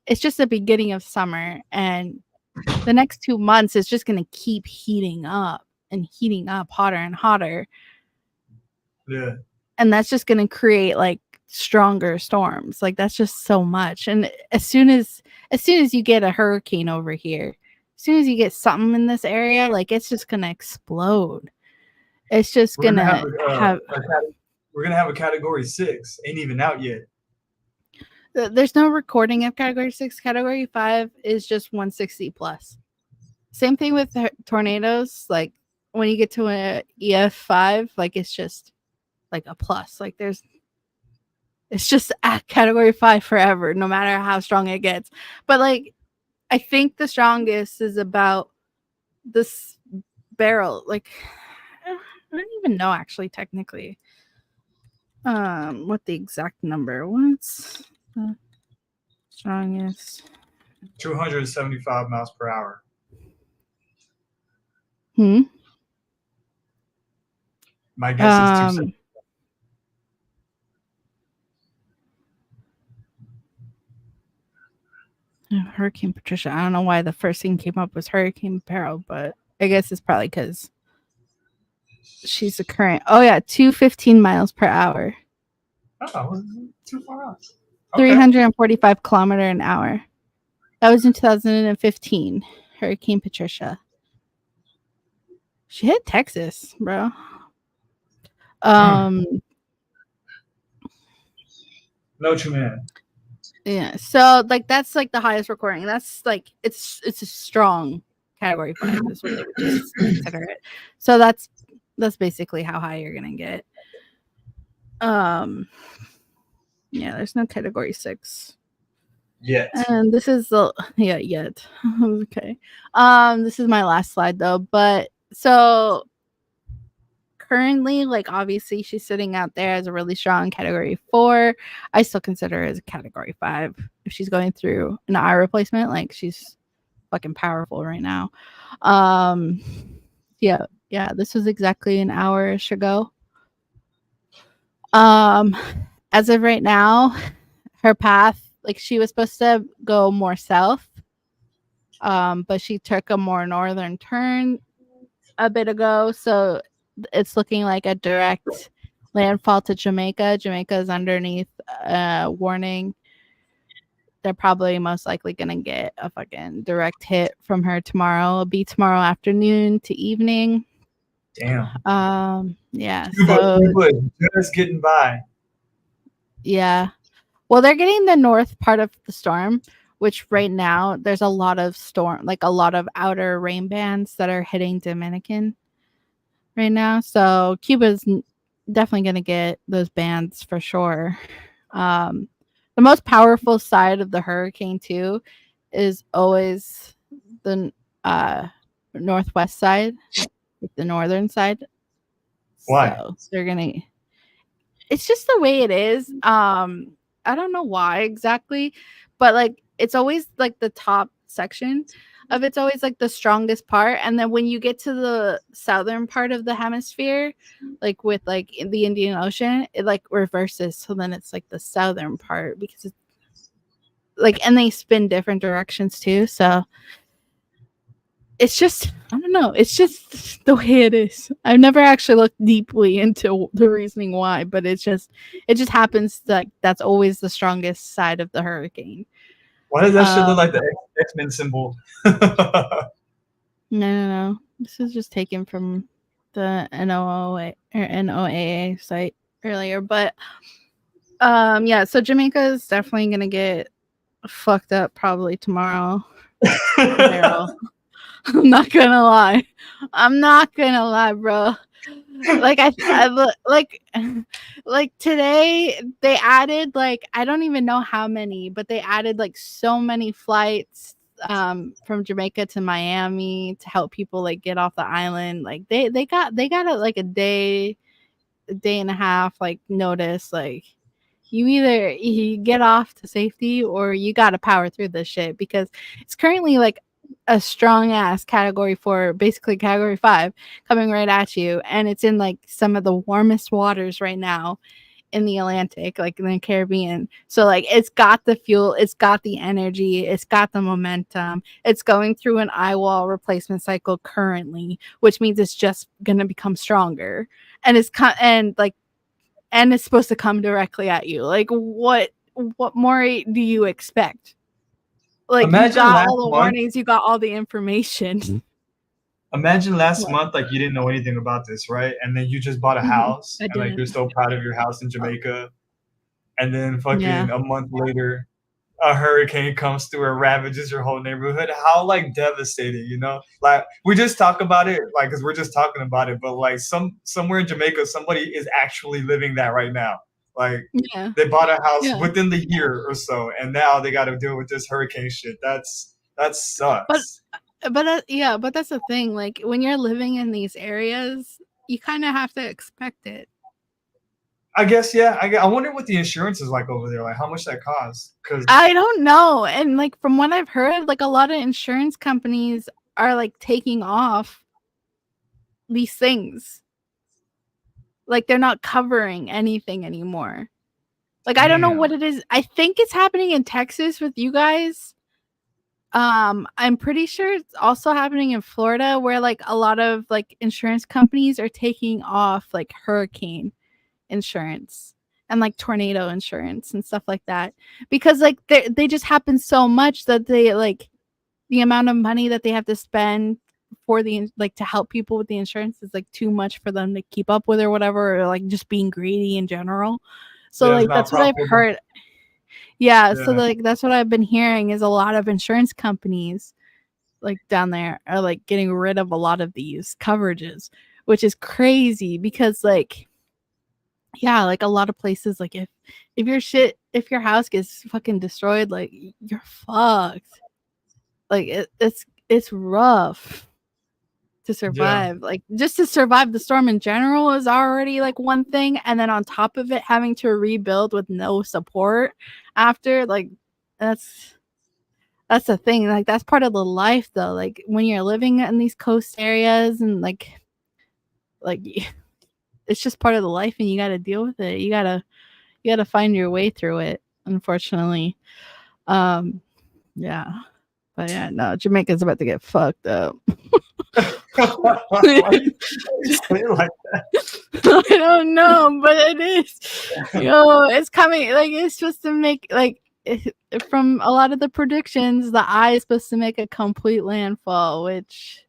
it's just the beginning of summer and the next 2 months is just gonna keep heating up and heating up hotter and hotter. Yeah. And that's just gonna create like stronger storms. Like that's just so much. And as soon as you get a hurricane over here, as soon as you get something in this area, like it's just gonna explode. It's just We're gonna have gonna have we're gonna have a category 6. Ain't even out yet. there's no recording of category 6. Category 5 is just 160 plus. Same thing with tornadoes. Like when you get to a EF5, like it's just like a plus. Like it's just at category 5 forever, no matter how strong it gets. But like I think the strongest is about this barrel. Like I don't even know actually technically. What the exact number? What's the strongest? 275 miles per hour. Hmm. My guess is 270. Um. Hurricane Patricia. I don't know why the first thing came up was Hurricane Peril, but I guess it's probably because she's the current. Oh yeah, 215 miles per hour, Oh, wasn't too far off. Okay. 345 kilometer an hour. That was in 2015. Hurricane Patricia. She hit Texas, bro. Um. No true man. Yeah. So like that's like the highest recording. That's like it's a strong category 5 is what they would just consider it. So that's basically how high you're gonna get. Yeah, there's no category 6 Yet. and this is the yet okay. This is my last slide though, but so currently like obviously she's sitting out there as a really strong category 4. I still consider her as a category 5 if she's going through an eye replacement. Like she's fucking powerful right now. Yeah, this was exactly an hour-ish ago. As of right now, her path, like she was supposed to go more south, but she took a more northern turn a bit ago, so it's looking like a direct landfall to Jamaica. Jamaica is underneath warning. They're probably most likely gonna get a fucking direct hit from her tomorrow. It'll be tomorrow afternoon to evening. Damn. Yeah. Cuba So just getting by. yeah. Well, they're getting the north part of the storm, which right now there's a lot of storm, like a lot of outer rain bands that are hitting Dominican right now. So Cuba's definitely going to get those bands for sure. The most powerful side of the hurricane too is always the northwest side, the northern side. Why? So they're gonna. It's just the way it is. I don't know why exactly, but like it's always like the top section of it's always like the strongest part, and then when you get to the southern part of the hemisphere, like with like in the Indian Ocean, it like reverses. So then it's like the southern part because it's like, and they spin different directions too. So it's just, I don't know. It's just the way it is. I've never actually looked deeply into the reasoning why, but it just happens that that's always the strongest side of the hurricane. Why does that shit look like the X-Men symbol? No. This is just taken from the NOAA or NOAA site earlier, but yeah. So Jamaica is definitely gonna get fucked up probably tomorrow. Barrel. I'm not gonna lie. I'm not gonna lie, bro. Like like today they added like I don't even know how many, but they added like so many flights from Jamaica to Miami to help people like get off the island. Like they got like a day and a half like notice like you get off to safety or you got to power through this shit because it's currently like a strong ass category 4, basically category 5 coming right at you, and it's in like some of the warmest waters right now in the Atlantic, like in the Caribbean. So like it's got the fuel, it's got the energy, it's got the momentum. It's going through an eye wall replacement cycle currently, which means it's just gonna become stronger. And and it's supposed to come directly at you. Like what more do you expect? Like you Imagine got last all the month. warnings, you got all the information. Imagine last What? month, like you didn't know anything about this, right? And then you just bought a house, I and like you're didn't. so proud of your house in Jamaica. And then Yeah. fucking a month later, a hurricane comes through and ravages your whole neighborhood. How like devastating, you know? Like we just talk about it, like because we're just talking about it, but like somewhere in Jamaica, somebody is actually living that right now. Like Yeah. they bought a house Yeah. within the year or so, and now they got to deal with this hurricane shit. That But sucks. yeah, but that's the thing. Like when you're living in these areas, you kind of have to expect it. I guess yeah. I wonder what the insurance is like over there. Like how much that costs? Because I don't know. And like from what I've heard, like a lot of insurance companies are like taking off these things. Like they're not covering anything anymore. Like I don't know damn, what it is. I think it's happening in Texas with you guys. I'm pretty sure it's also happening in Florida where like a lot of like insurance companies are taking off like hurricane insurance and like tornado insurance and stuff like that because like they just happen so much that they like the amount of money that they have to spend for the like to help people with the insurance is like too much for them to keep up with or whatever, or like just being greedy in general. So yeah, it's like not that's what I've profitable. heard. Yeah, so Yeah, like that's what I've been hearing is a lot of insurance companies like down there are like getting rid of a lot of these coverages, which is crazy because like yeah, like a lot of places like if your house gets fucking destroyed, like you're fucked. Like it's rough to yeah. survive. Like just to survive the storm in general is already like one thing, and then on top of it having to rebuild with no support after, like that's that's the thing. Like that's part of the life though. Like when you're living in these coast areas and like it's just part of the life and you got to deal with it. You got to find your way through it, unfortunately. Um yeah. But yeah, no, Jamaica's about to get fucked up. Why you say it like I don't know, but it is. Yo, it's coming. Like it's supposed to make like from a lot of the predictions, the eye is supposed to make a complete landfall. Which,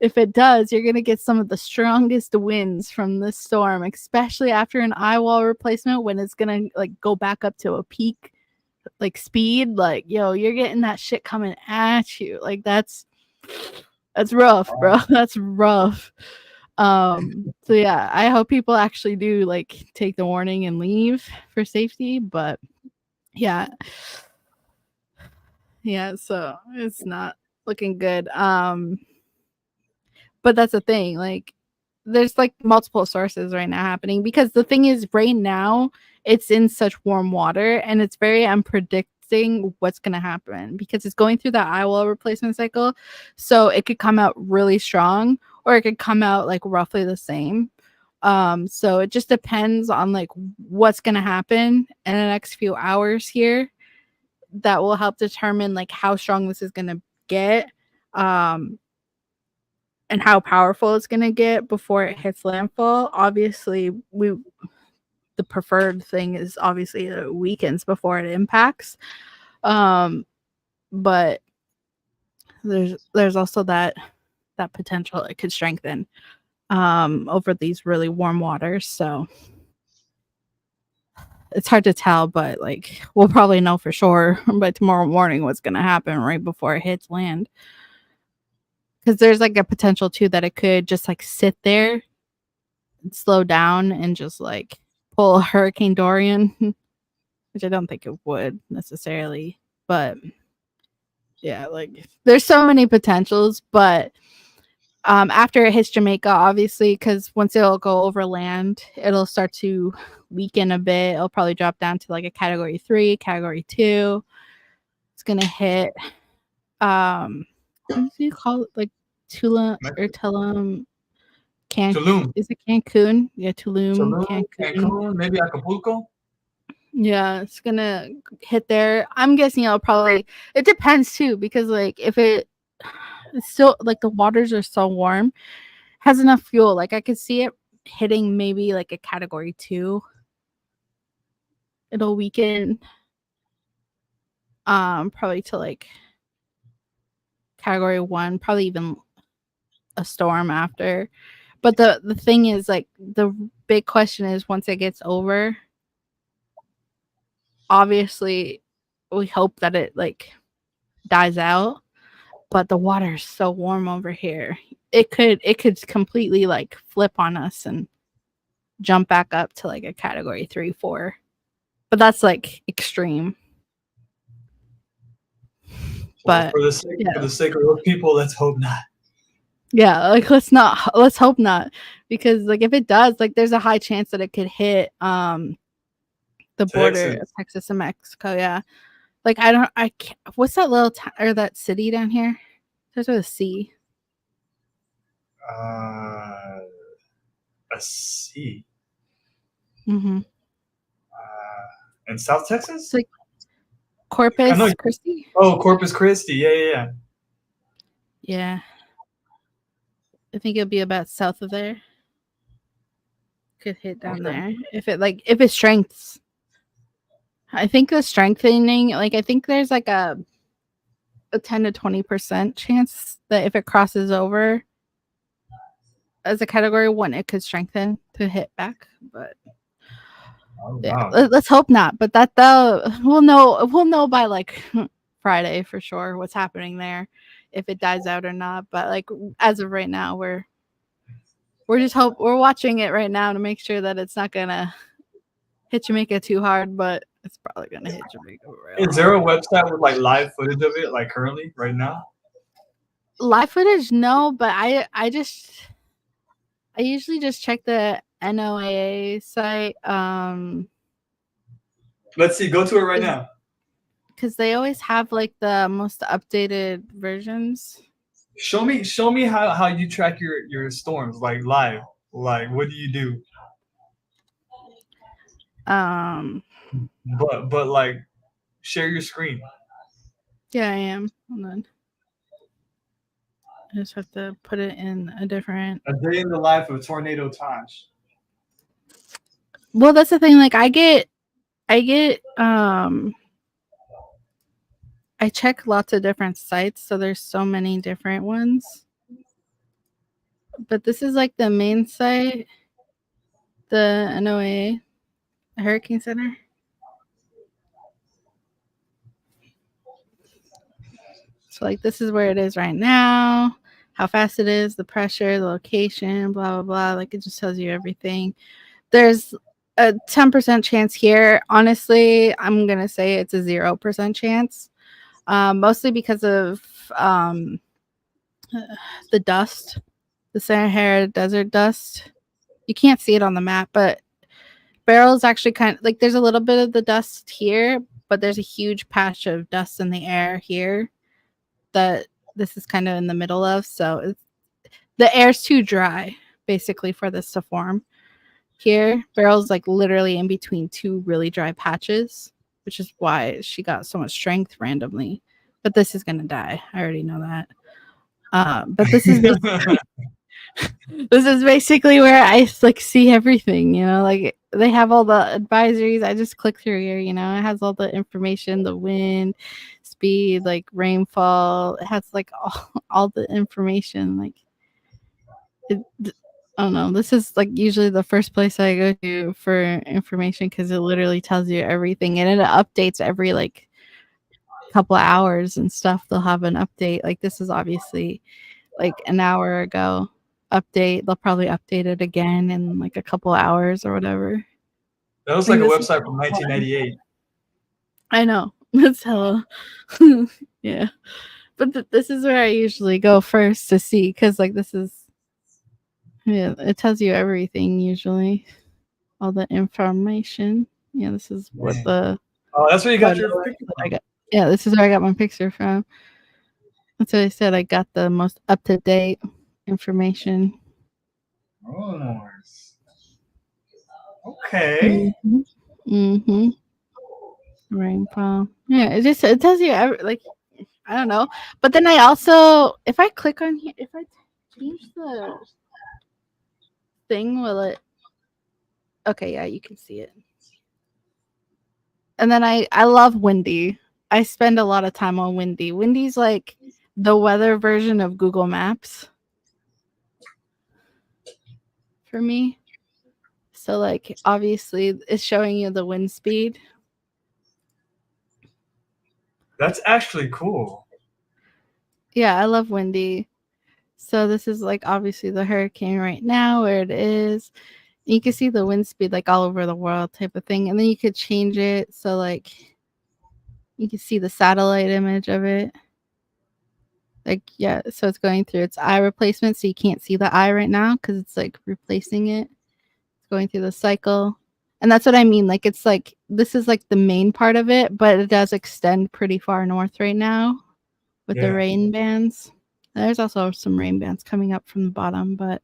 if it does, you're gonna get some of the strongest winds from this storm, especially after an eye wall replacement when it's gonna like go back up to a peak like speed. Like yo, you're getting that shit coming at you. Like that's rough, bro. That's rough. So yeah, I hope people actually do like take the warning and leave for safety, but yeah. Yeah, so it's not looking good. But that's the thing, like there's like multiple sources right now happening because the thing is right now it's in such warm water and it's very unpredicting what's going to happen because it's going through that eye wall replacement cycle. So it could come out really strong or it could come out like roughly the same. So it just depends on like what's going to happen in the next few hours here that will help determine like how strong this is going to get. And how powerful it's going to get before it hits landfall. Obviously, the preferred thing is obviously it weakens before it impacts. But there's also that potential it could strengthen over these really warm waters. So it's hard to tell, but like we'll probably know for sure by tomorrow morning what's going to happen right before it hits land. because there's like a potential too that it could just like sit there and slow down and just like pull a Hurricane Dorian, which I don't think it would necessarily. But yeah, like there's so many potentials. But after it hits Jamaica, obviously, because once it'll go over land, it'll start to weaken a bit. It'll probably drop down to like a category 3, category 2. It's gonna hit what do you call it? Like Tula or Tulum, Tulum, is it Cancun? Yeah, Tulum, Tulum, Cancun. Cancun, maybe Acapulco. Yeah, it's gonna hit there. I'm guessing it'll probably. It depends too, because like if it's still like the waters are so warm, has enough fuel. Like I could see it hitting maybe like a category 2. It'll weaken, probably to like category 1, probably even a storm after. But the thing is, like, the big question is once it gets over, obviously we hope that it like dies out, but the water is so warm over here. It could completely like flip on us and jump back up to like a category 3, 4. But that's like extreme. Well, But yeah. for the sake of those people, let's hope not. Yeah, like let's hope not, because like if it does, like there's a high chance that it could hit the border of Texas. Texas and Mexico. Yeah. Like I can't, what's that little town or that city down here? There's with a C. Uh, a sea. Mm-hmm. In South Texas? It's like I know. Corpus Christi. Oh, Corpus Christi. Yeah, yeah, yeah. Yeah. I think it'll be about south of there. Could hit down Okay. there if it strengths. I think the strengthening, like I think there's like a 10 to 20% chance that if it crosses over as a category 1, it could strengthen to hit back. But Oh, yeah, wow. let's hope not. But that though, we'll know by like Friday for sure what's happening there, if it dies out or not. But like as of right now, we're watching it right now to make sure that it's not gonna hit Jamaica too hard, but it's probably gonna hit Jamaica real Is there a hard. website with like live footage of it, like currently, right now? Live footage, no, but I usually just check the NOAA site, Let's see. Go to it right now. because they always have like the most updated versions. Show me how you track your storms like live. Like what do you do? Um, But like share your screen. yeah, I am. Hold on. I just have to put it in a different. A day in the life of Tornado Tosh. Well, that's the thing. Like, I check lots of different sites, so there's so many different ones. But this is like the main site, the NOAA Hurricane Center. So like this is where it is right now, how fast it is, the pressure, the location, blah blah blah. Like it just tells you everything. There's a 10% chance here. Honestly, I'm gonna say it's a 0% chance. Mostly because of the dust, the Sahara Desert dust. You can't see it on the map, but Beryl is actually kind of like there's a little bit of the dust here, but there's a huge patch of dust in the air here that this is kind of in the middle of. So the air's too dry, basically, for this to form. Here, Beryl's like literally in between 2 really dry patches, which is why she got so much strength randomly. But this is gonna die. I already know that. But this is this is basically where I like see everything. Like they have all the advisories. I just click through here. It has all the information, the wind, speed, like rainfall. It has like all the information. Like I don't know. This is like usually the first place I go to for information because it literally tells you everything, and it updates every like couple of hours and stuff. They'll have an update. Like this is obviously like an hour ago. Update. They'll probably update it again in like a couple hours or whatever. That was I like think a this is website from 1998. I know. That's hella. Yeah. But this is where I usually go first to see because, like, this is. Yeah, it tells you everything usually. All the information. Yeah, this is what Man. the Oh, that's where you got photo your is picture that I from. got. Yeah, this is where I got my picture from. That's what I said. I got the most up to date information. Oh, okay. Mm-hmm. Rainbow. Yeah, it tells you like I don't know. But then I also if I click on here, if I change the thing, will it? Okay, yeah, you can see it. And then I love Windy. I spend a lot of time on Windy. Windy's like the weather version of Google Maps for me. So like obviously it's showing you the wind speed. That's actually cool. Yeah, I love Windy. So this is like obviously the hurricane right now where it is. You can see the wind speed like all over the world type of thing. And then you could change it so like you can see the satellite image of it. Like yeah, so it's going through its eye replacement, so you can't see the eye right now because it's like replacing it. It's going through the cycle. And that's what I mean. Like it's like this is like the main part of it, but it does extend pretty far north right now with the Yeah. rain bands. There's also some rain bands coming up from the bottom, but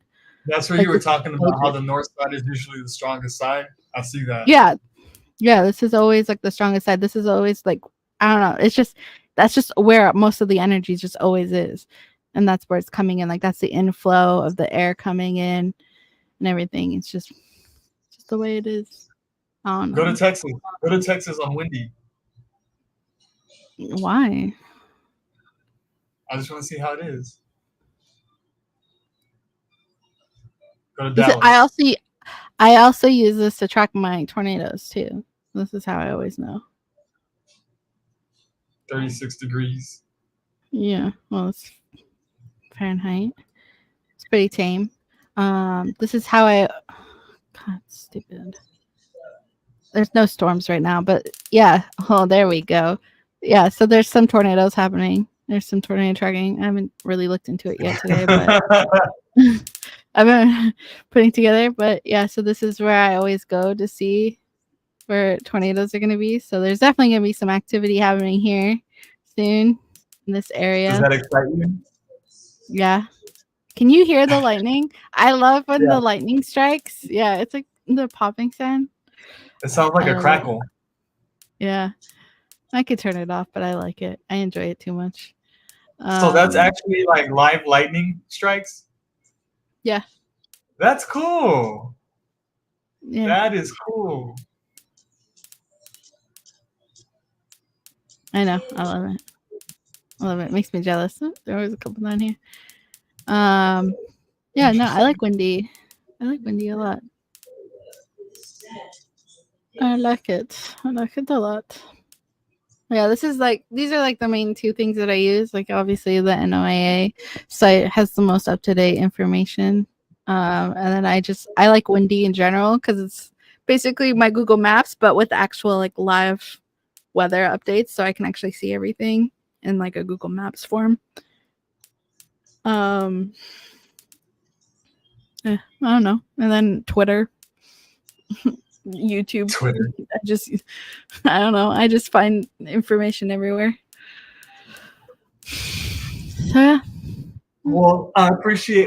That's where you like were this is talking about how always- the north side is usually the strongest side. I see that. yeah, yeah, this is always like the strongest side. This is always like I don't know. It's just that's just where most of the energy just always is, and that's where it's coming in. Like that's the inflow of the air coming in and everything. It's just the way it is. I don't Go to know Texas. Go to Texas on windy. why. I just want to see how it is. Go to Is it, Dallas. I also use this to track my tornadoes too. This is how I always know. 36 degrees. Yeah, well, it's Fahrenheit. It's pretty tame. This is how I. God, stupid. There's no storms right now, but yeah. Oh, there we go. Yeah, so there's some tornadoes happening. There's some tornado tracking. I haven't really looked into it yet today, but I've been putting together. But yeah, so this is where I always go to see where tornadoes are going to be. So there's definitely going to be some activity happening here soon in this Does area. that excite you? Yeah. Can you hear the lightning? I love when Yeah. the lightning strikes. Yeah, it's like the popping sound. It sounds like I a love it. crackle. Yeah. I could turn it off, but I like it. I enjoy it too much. So that's actually like live lightning strikes? Yeah. That's cool. Yeah. That is cool. I know. I love it. I love it. It makes me jealous. Oh, there was a couple down here. Yeah, no, I like Windy. I like Windy a lot. I like it. I like it a lot. Yeah, this is like these are like the main two things that I use. Like obviously the NOAA site has the most up to date information, and then I like Windy in general because it's basically my Google Maps but with actual like live weather updates, so I can actually see everything in like a Google Maps form. I don't know, and then Twitter, YouTube. Twitter. I don't know. I just find information everywhere. So yeah. Well,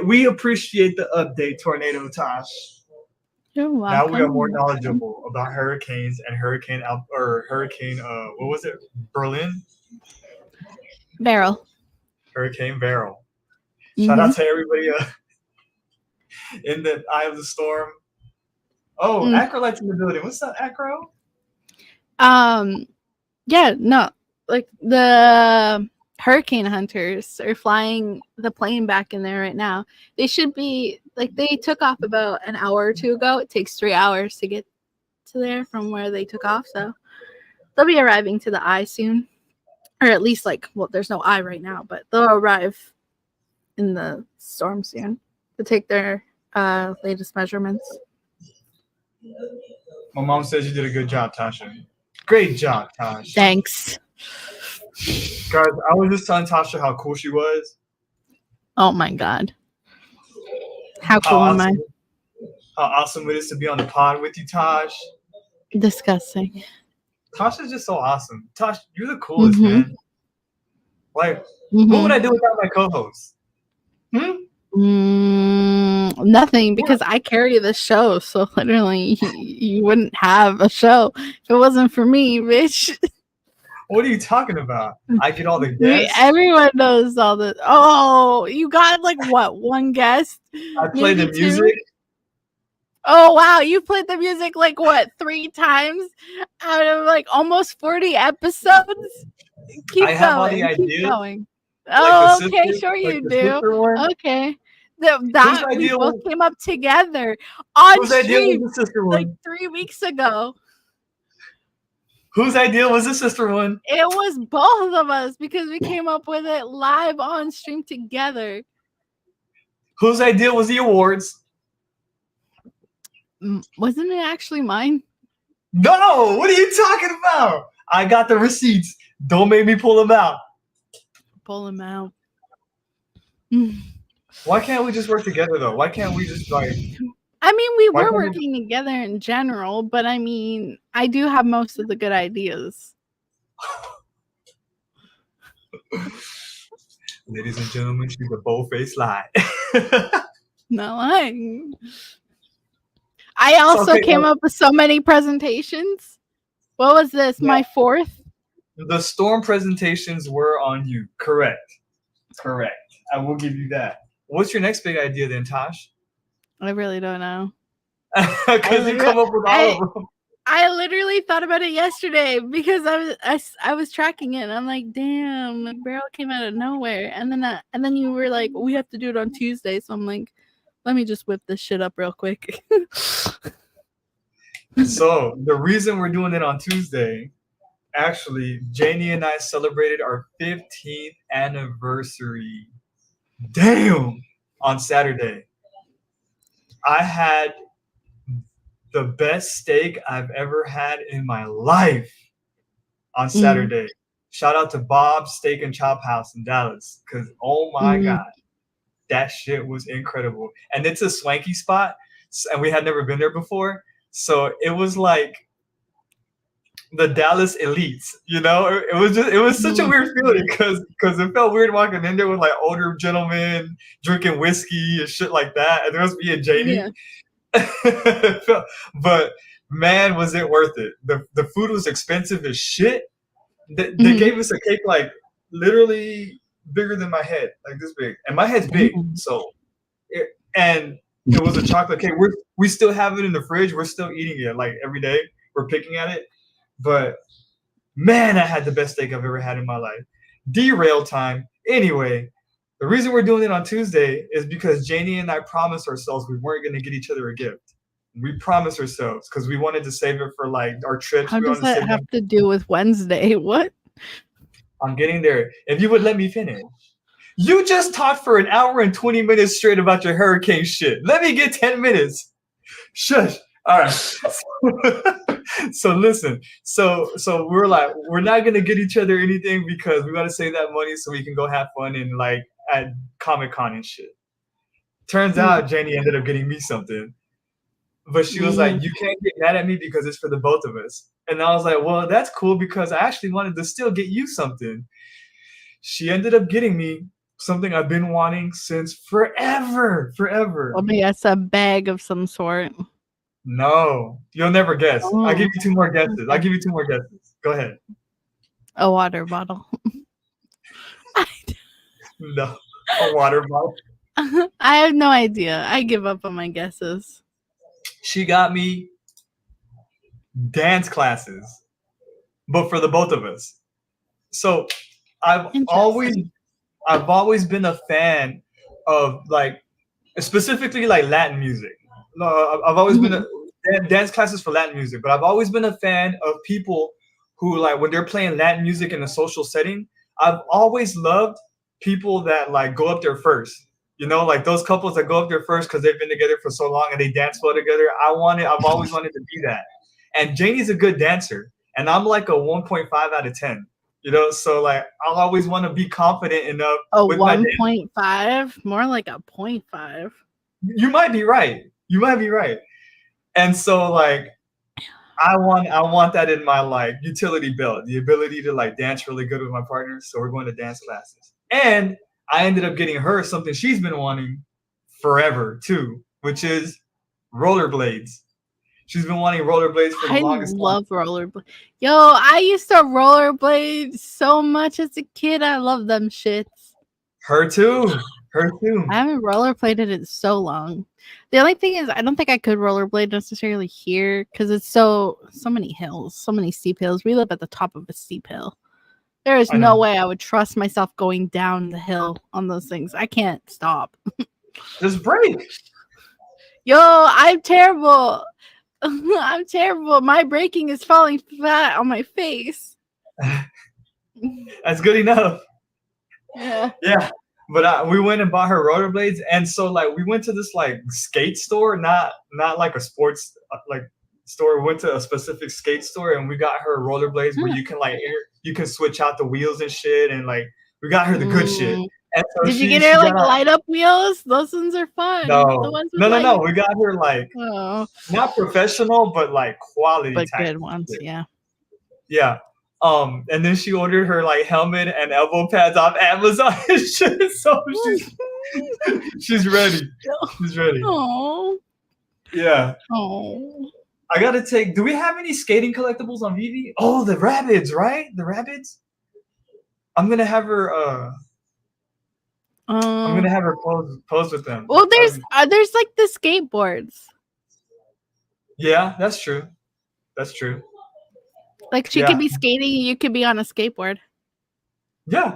we appreciate the update, Tornado Tosh. You're Now we are welcome. more knowledgeable about hurricanes and hurricane what was it? Berlin? Barrel. Hurricane Beryl. Shout out to everybody in the eye of the storm. Oh, Acrolight's in the building. What's up, Acro? Yeah, no. Like the hurricane hunters are flying the plane back in there right now. They should be like they took off about an hour or two ago. It takes 3 hours to get to there from where they took off, so they'll be arriving to the eye soon. Or at least like well, there's no eye right now, but they'll arrive in the storm soon to take their latest measurements. My mom says you did a good job, Tasha. Great job, Tasha. Thanks. Guys, I was just telling Tasha how cool she was. Oh my god. How cool am I? How awesome it is to be on the pod with you, Tosh. Disgusting. Tosh is just so awesome. Tosh, you're the coolest, man. Like, what would I do without my co-host? Nothing, because I carry the show. So literally, you wouldn't have a show if it wasn't for me, bitch. What are you talking about? I get all the guests. Everyone knows all the. Oh, you got like what? One guest? I play the music. Oh wow, you played the music like what, 3 times out of like almost 40 episodes? Keep have going. All the ideas. Keep going. Like oh, okay, sure you do. Okay. That we both came up together on stream like 3 weeks ago. Whose idea was the sister one? It was both of us because we came up with it live on stream together. Whose idea was the awards? Wasn't it actually mine? No, what are you talking about? I got the receipts. Don't make me pull them out. Pull them out. Why can't we just work together though? Why can't we just like... I mean, we were working together in general, but I mean, I do have most of the good ideas. Ladies and gentlemen, she's a bold-faced lie. Not lying. I also came up with so many presentations. What was this? Yeah. My 4th? The storm presentations were on you. Correct. I will give you that. What's your next big idea then, Tosh? I really don't know. Because you come up with all of them. I literally thought about it yesterday because I was tracking it and I'm like, damn, the barrel came out of nowhere. And then you were like, we have to do it on Tuesday. So I'm like, let me just whip this shit up real quick. So the reason we're doing it on Tuesday, actually, Janie and I celebrated our 15th anniversary. Damn! On Saturday. I had the best steak I've ever had in my life on Saturday. Shout out to Bob's Steak and Chop House in Dallas. Because, oh my God, that shit was incredible. And it's a swanky spot, and we had never been there before. So it was like the Dallas elites, you know? It was such a weird feeling because it felt weird walking in there with like older gentlemen drinking whiskey and shit like that. And there was me and Janie. Yeah. But man, was it worth it. The food was expensive as shit. They gave us a cake like literally bigger than my head, like this big. And my head's big, so and it was a chocolate cake. We still have it in the fridge. We're still eating it like every day. We're picking at it. But man, I had the best steak I've ever had in my life. Derail time. Anyway, the reason we're doing it on Tuesday is because Janie and I promised ourselves we weren't going to get each other a gift. We promised ourselves because we wanted to save it for like our trips. How does that have to do with Wednesday? What? I'm getting there. If you would let me finish. You just talked for an hour and 20 minutes straight about your hurricane shit. Let me get 10 minutes. Shush. All right. So listen. So we're like, we're not going to get each other anything because we got to save that money so we can go have fun and like at Comic-Con and shit. Turns out Janie ended up getting me something. But she was like, you can't get mad at me because it's for the both of us. And I was like, well, that's cool because I actually wanted to still get you something. She ended up getting me something I've been wanting since forever. Let me guess, a bag of some sort. No, you'll never guess. I'll give you 2 more guesses. Go ahead. A water bottle. No, a water bottle. I have no idea. I give up on my guesses. She got me dance classes, but for the both of us. So I've always been a fan of like specifically like Latin music. I've always been dance classes for Latin music, but I've always been a fan of people who like when they're playing Latin music in a social setting. I've always loved people that like go up there first You know, like those couples that go up there first because they've been together for so long and they dance well together. I've always wanted to be that. And Janie's a good dancer, and I'm like a 1.5 out of 10. You know, so like I'll always want to be confident enough A with my dance. 1.5, more like a 0.5. You might be right. You might be right. And so like I want that in my like utility belt, the ability to like dance really good with my partners. So we're going to dance classes. And I ended up getting her something she's been wanting forever too, which is rollerblades. She's been wanting rollerblades for the I longest time. love rollerblades. Yo, I used to rollerblade so much as a kid. I love them shits. Her too. Her too. I haven't rollerbladed in so long. The only thing is, I don't think I could rollerblade necessarily here because it's so many hills, so many steep hills. We live at the top of a steep hill. There is I no know. way I would trust myself going down the hill on those things. I can't stop. Just break. Yo, I'm terrible. I'm terrible. My braking is falling flat on my face. That's good enough. Yeah. Yeah. But we went and bought her rollerblades, and so like we went to this like skate store, not like a sports like store. We went to a specific skate store, and we got her rollerblades where you can like you can switch out the wheels and shit, and like we got her the good shit. And so Did you she get her like got out, light up wheels? Those ones are fun. The no ones with no no light no. up. We got her like Oh, not professional, but like quality but type good ones, shit. yeah. Yeah. And then she ordered her like helmet and elbow pads off Amazon and shit. So she's ready. She's ready. Oh. Yeah. Oh. I gotta take. Do we have any skating collectibles on Vivi? Oh, the rabbits, right? The rabbits. I'm gonna have her. I'm gonna have her pose with them. Well, there's like the skateboards. Yeah, that's true. That's true. Like she could be skating, you could be on a skateboard. Yeah.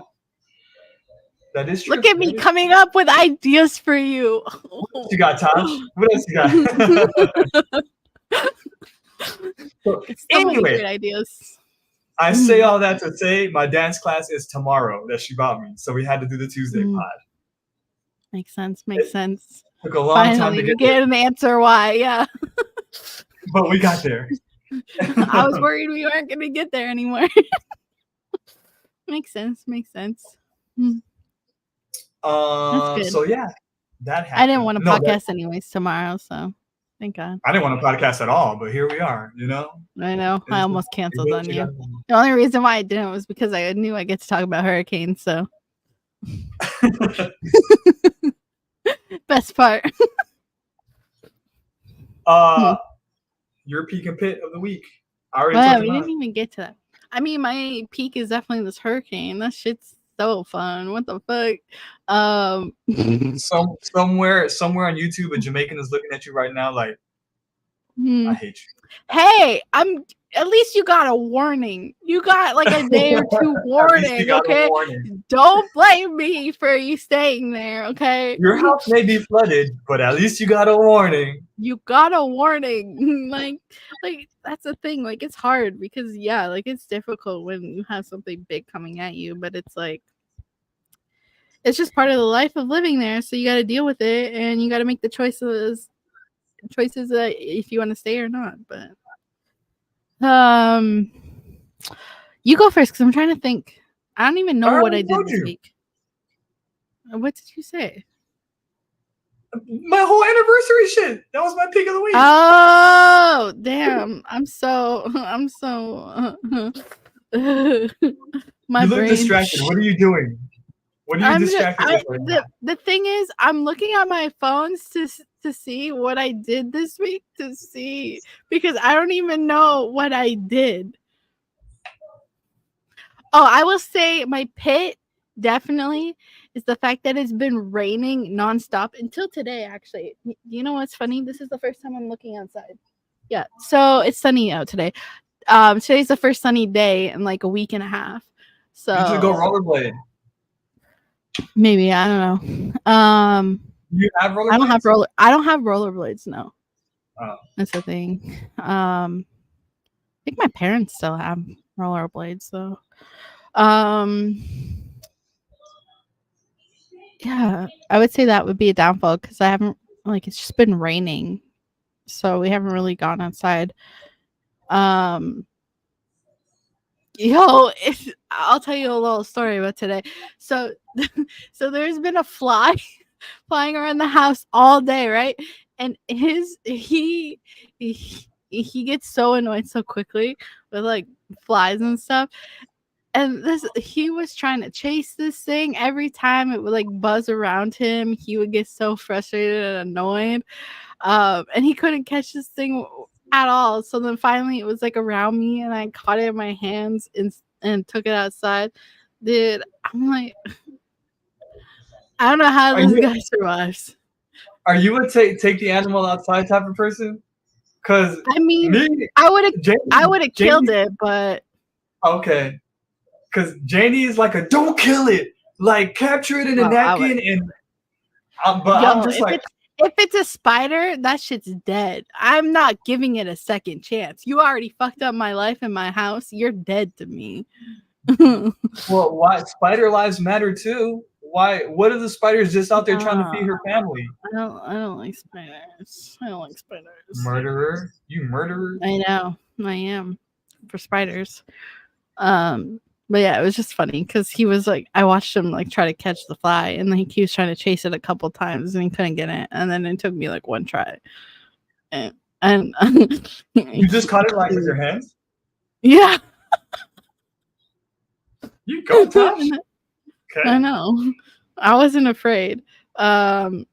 That is true. Look at me coming up with ideas for you. You got Tosh? What else you got? So, so many great ideas. I say all that to say my dance class is tomorrow that she bought me. So we had to do the Tuesday pod. Makes sense. Makes sense. Took a long time to get an answer why. Yeah. But we got there. I was worried we weren't going to get there anymore. Makes sense. Makes sense. So yeah, that happened. I didn't want to podcast anyways tomorrow, so thank God. I didn't want to podcast at all, but here we are, you know? I know. I almost canceled on you. The only reason why I didn't was because I knew I get to talk about hurricanes, so. Best part. Your peak and pit of the week. We didn't even get to that. I mean, my peak is definitely this hurricane. That shit's so fun. What the fuck? Somewhere on YouTube, a Jamaican is looking at you right now like, I hate you. Hey, at least you got a warning. You got like a day or two warning, okay? Don't blame me for you staying there, okay? Your house may be flooded, but at least you got a warning. You got a warning. like that's the thing. Like it's hard because like it's difficult when you have something big coming at you, but it's like it's just part of the life of living there. So you got to deal with it, and you got to make the choices that if you want to stay or not. But you go first because I'm trying to think. I don't even know what I did this week. What did you say? My whole anniversary shit. That was my peak of the week. Oh, damn. I'm so my you look brain distracted. What are you doing? What are you distracted with right now? The thing is, I'm looking at my phones to see what I did this week because I don't even know what I did. Oh, I will say my pit definitely is the fact that it's been raining nonstop until today, actually. You know what's funny? This is the first time I'm looking outside. Yeah, so it's sunny out today. Today's the first sunny day in like a week and a half. So you should go rollerblade. Maybe, I don't know. You have rollerblades? I don't have rollerblades, no. Oh. That's the thing. I think my parents still have rollerblades, though. Yeah, I would say that would be a downfall because I haven't it's just been raining, so we haven't really gone outside. Um, I'll tell you a little story about today. So, so there's been a fly flying around the house all day, right? And he gets so annoyed so quickly with like flies and stuff. And he was trying to chase this thing. Every time it would like buzz around him, he would get so frustrated and annoyed. And he couldn't catch this thing at all. So then finally it was like around me and I caught it in my hands and took it outside. Dude, I'm like, I don't know how this guy survives. Are you a take the animal outside type of person? Because I mean, me, I would have killed Jamie, it, but okay. Because Janie is like a don't kill it, like capture it in a well, napkin, and but I'm just like, if it's a spider, that shit's dead. I'm not giving it a second chance. You already fucked up my life and my house. You're dead to me. well, why spider lives matter too? Why? What are the spiders just out there trying to feed her family? I don't like spiders. I don't like spiders. Murderer, you murderer. I know. I am for spiders. But yeah, it was just funny because he was like, I watched him like try to catch the fly, and then he was trying to chase it a couple times, and he couldn't get it, and then it took me like one try. And you just caught it like with your hands? Yeah. You go, Tash. Okay. I know. I wasn't afraid. And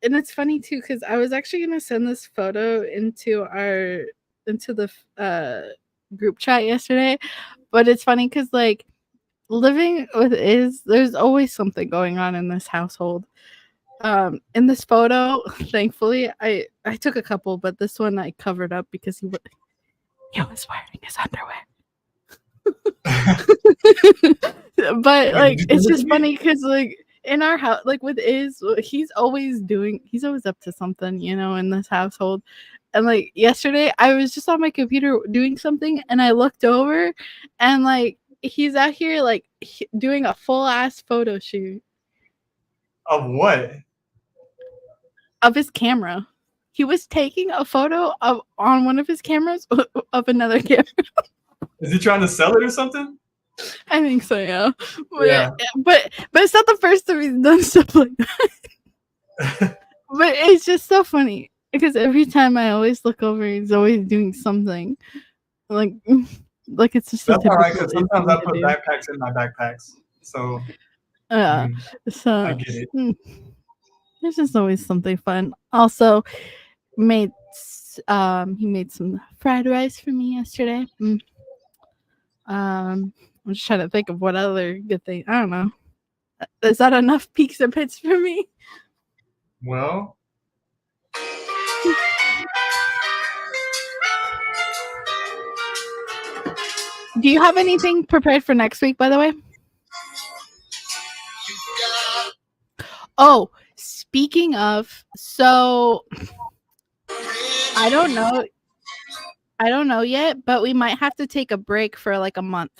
it's funny too because I was actually gonna send this photo into the group chat yesterday, but it's funny because like living with there's always something going on in this household. In this photo, thankfully, I took a couple, but this one I covered up because he was wearing his underwear. But like it's just funny because like in our house, like with he's always up to something, in this household. And like yesterday I was just on my computer doing something and I looked over and like he's out here like doing a full ass photo shoot. Of what? Of his camera. He was taking a photo on one of his cameras of another camera. Is he trying to sell it or something? I think so, yeah. But it's not the first time he's done stuff like that. But it's just so funny because every time I always look over, he's always doing something. Like it's just that's all right. Because sometimes I put backpacks in my backpacks, so so I get it. There's just always something fun. Also, he made some fried rice for me yesterday. I'm just trying to think of what other good thing. I don't know. Is that enough peaks and pits for me? Well, do you have anything prepared for next week, by the way? Oh, speaking of, so I don't know yet, but we might have to take a break for like a month.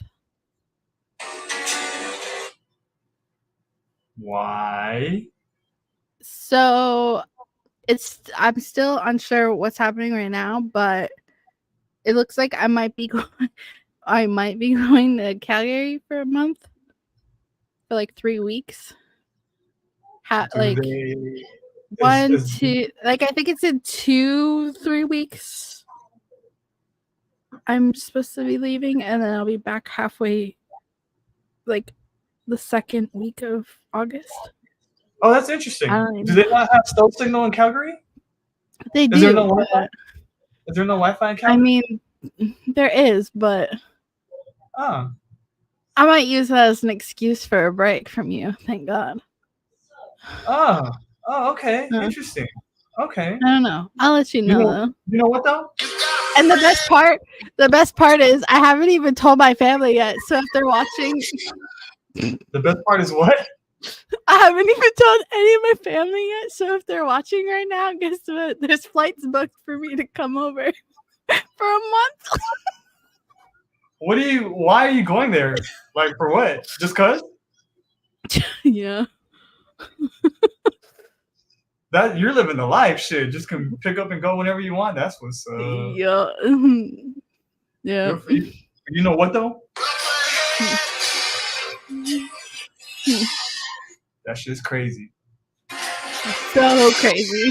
Why? So I'm still unsure what's happening right now, but it looks like I might be going to Calgary for a month for like 3 weeks. I think it's in 2-3 weeks. I'm supposed to be leaving, and then I'll be back halfway, like the second week of August. Oh, that's interesting. Do they not have cell signal in Calgary? They do. Is there no Wi-Fi? Is there no Wi-Fi in Calgary? I mean, there is, but I might use that as an excuse for a break from you. Thank God. Oh, okay. Interesting. Okay. I don't know. I'll let you know, though. You know what though? And the best part is I haven't even told my family yet. So if they're watching, the best part is what? I haven't even told any of my family yet. So if they're watching right now, guess what? There's flights booked for me to come over for a month. Why are you going there? Like for what? Just cause? Yeah. That you're living the life, shit. Just can pick up and go whenever you want. That's what's Yeah. Yeah. good for you. You know what though? That shit's crazy. So crazy.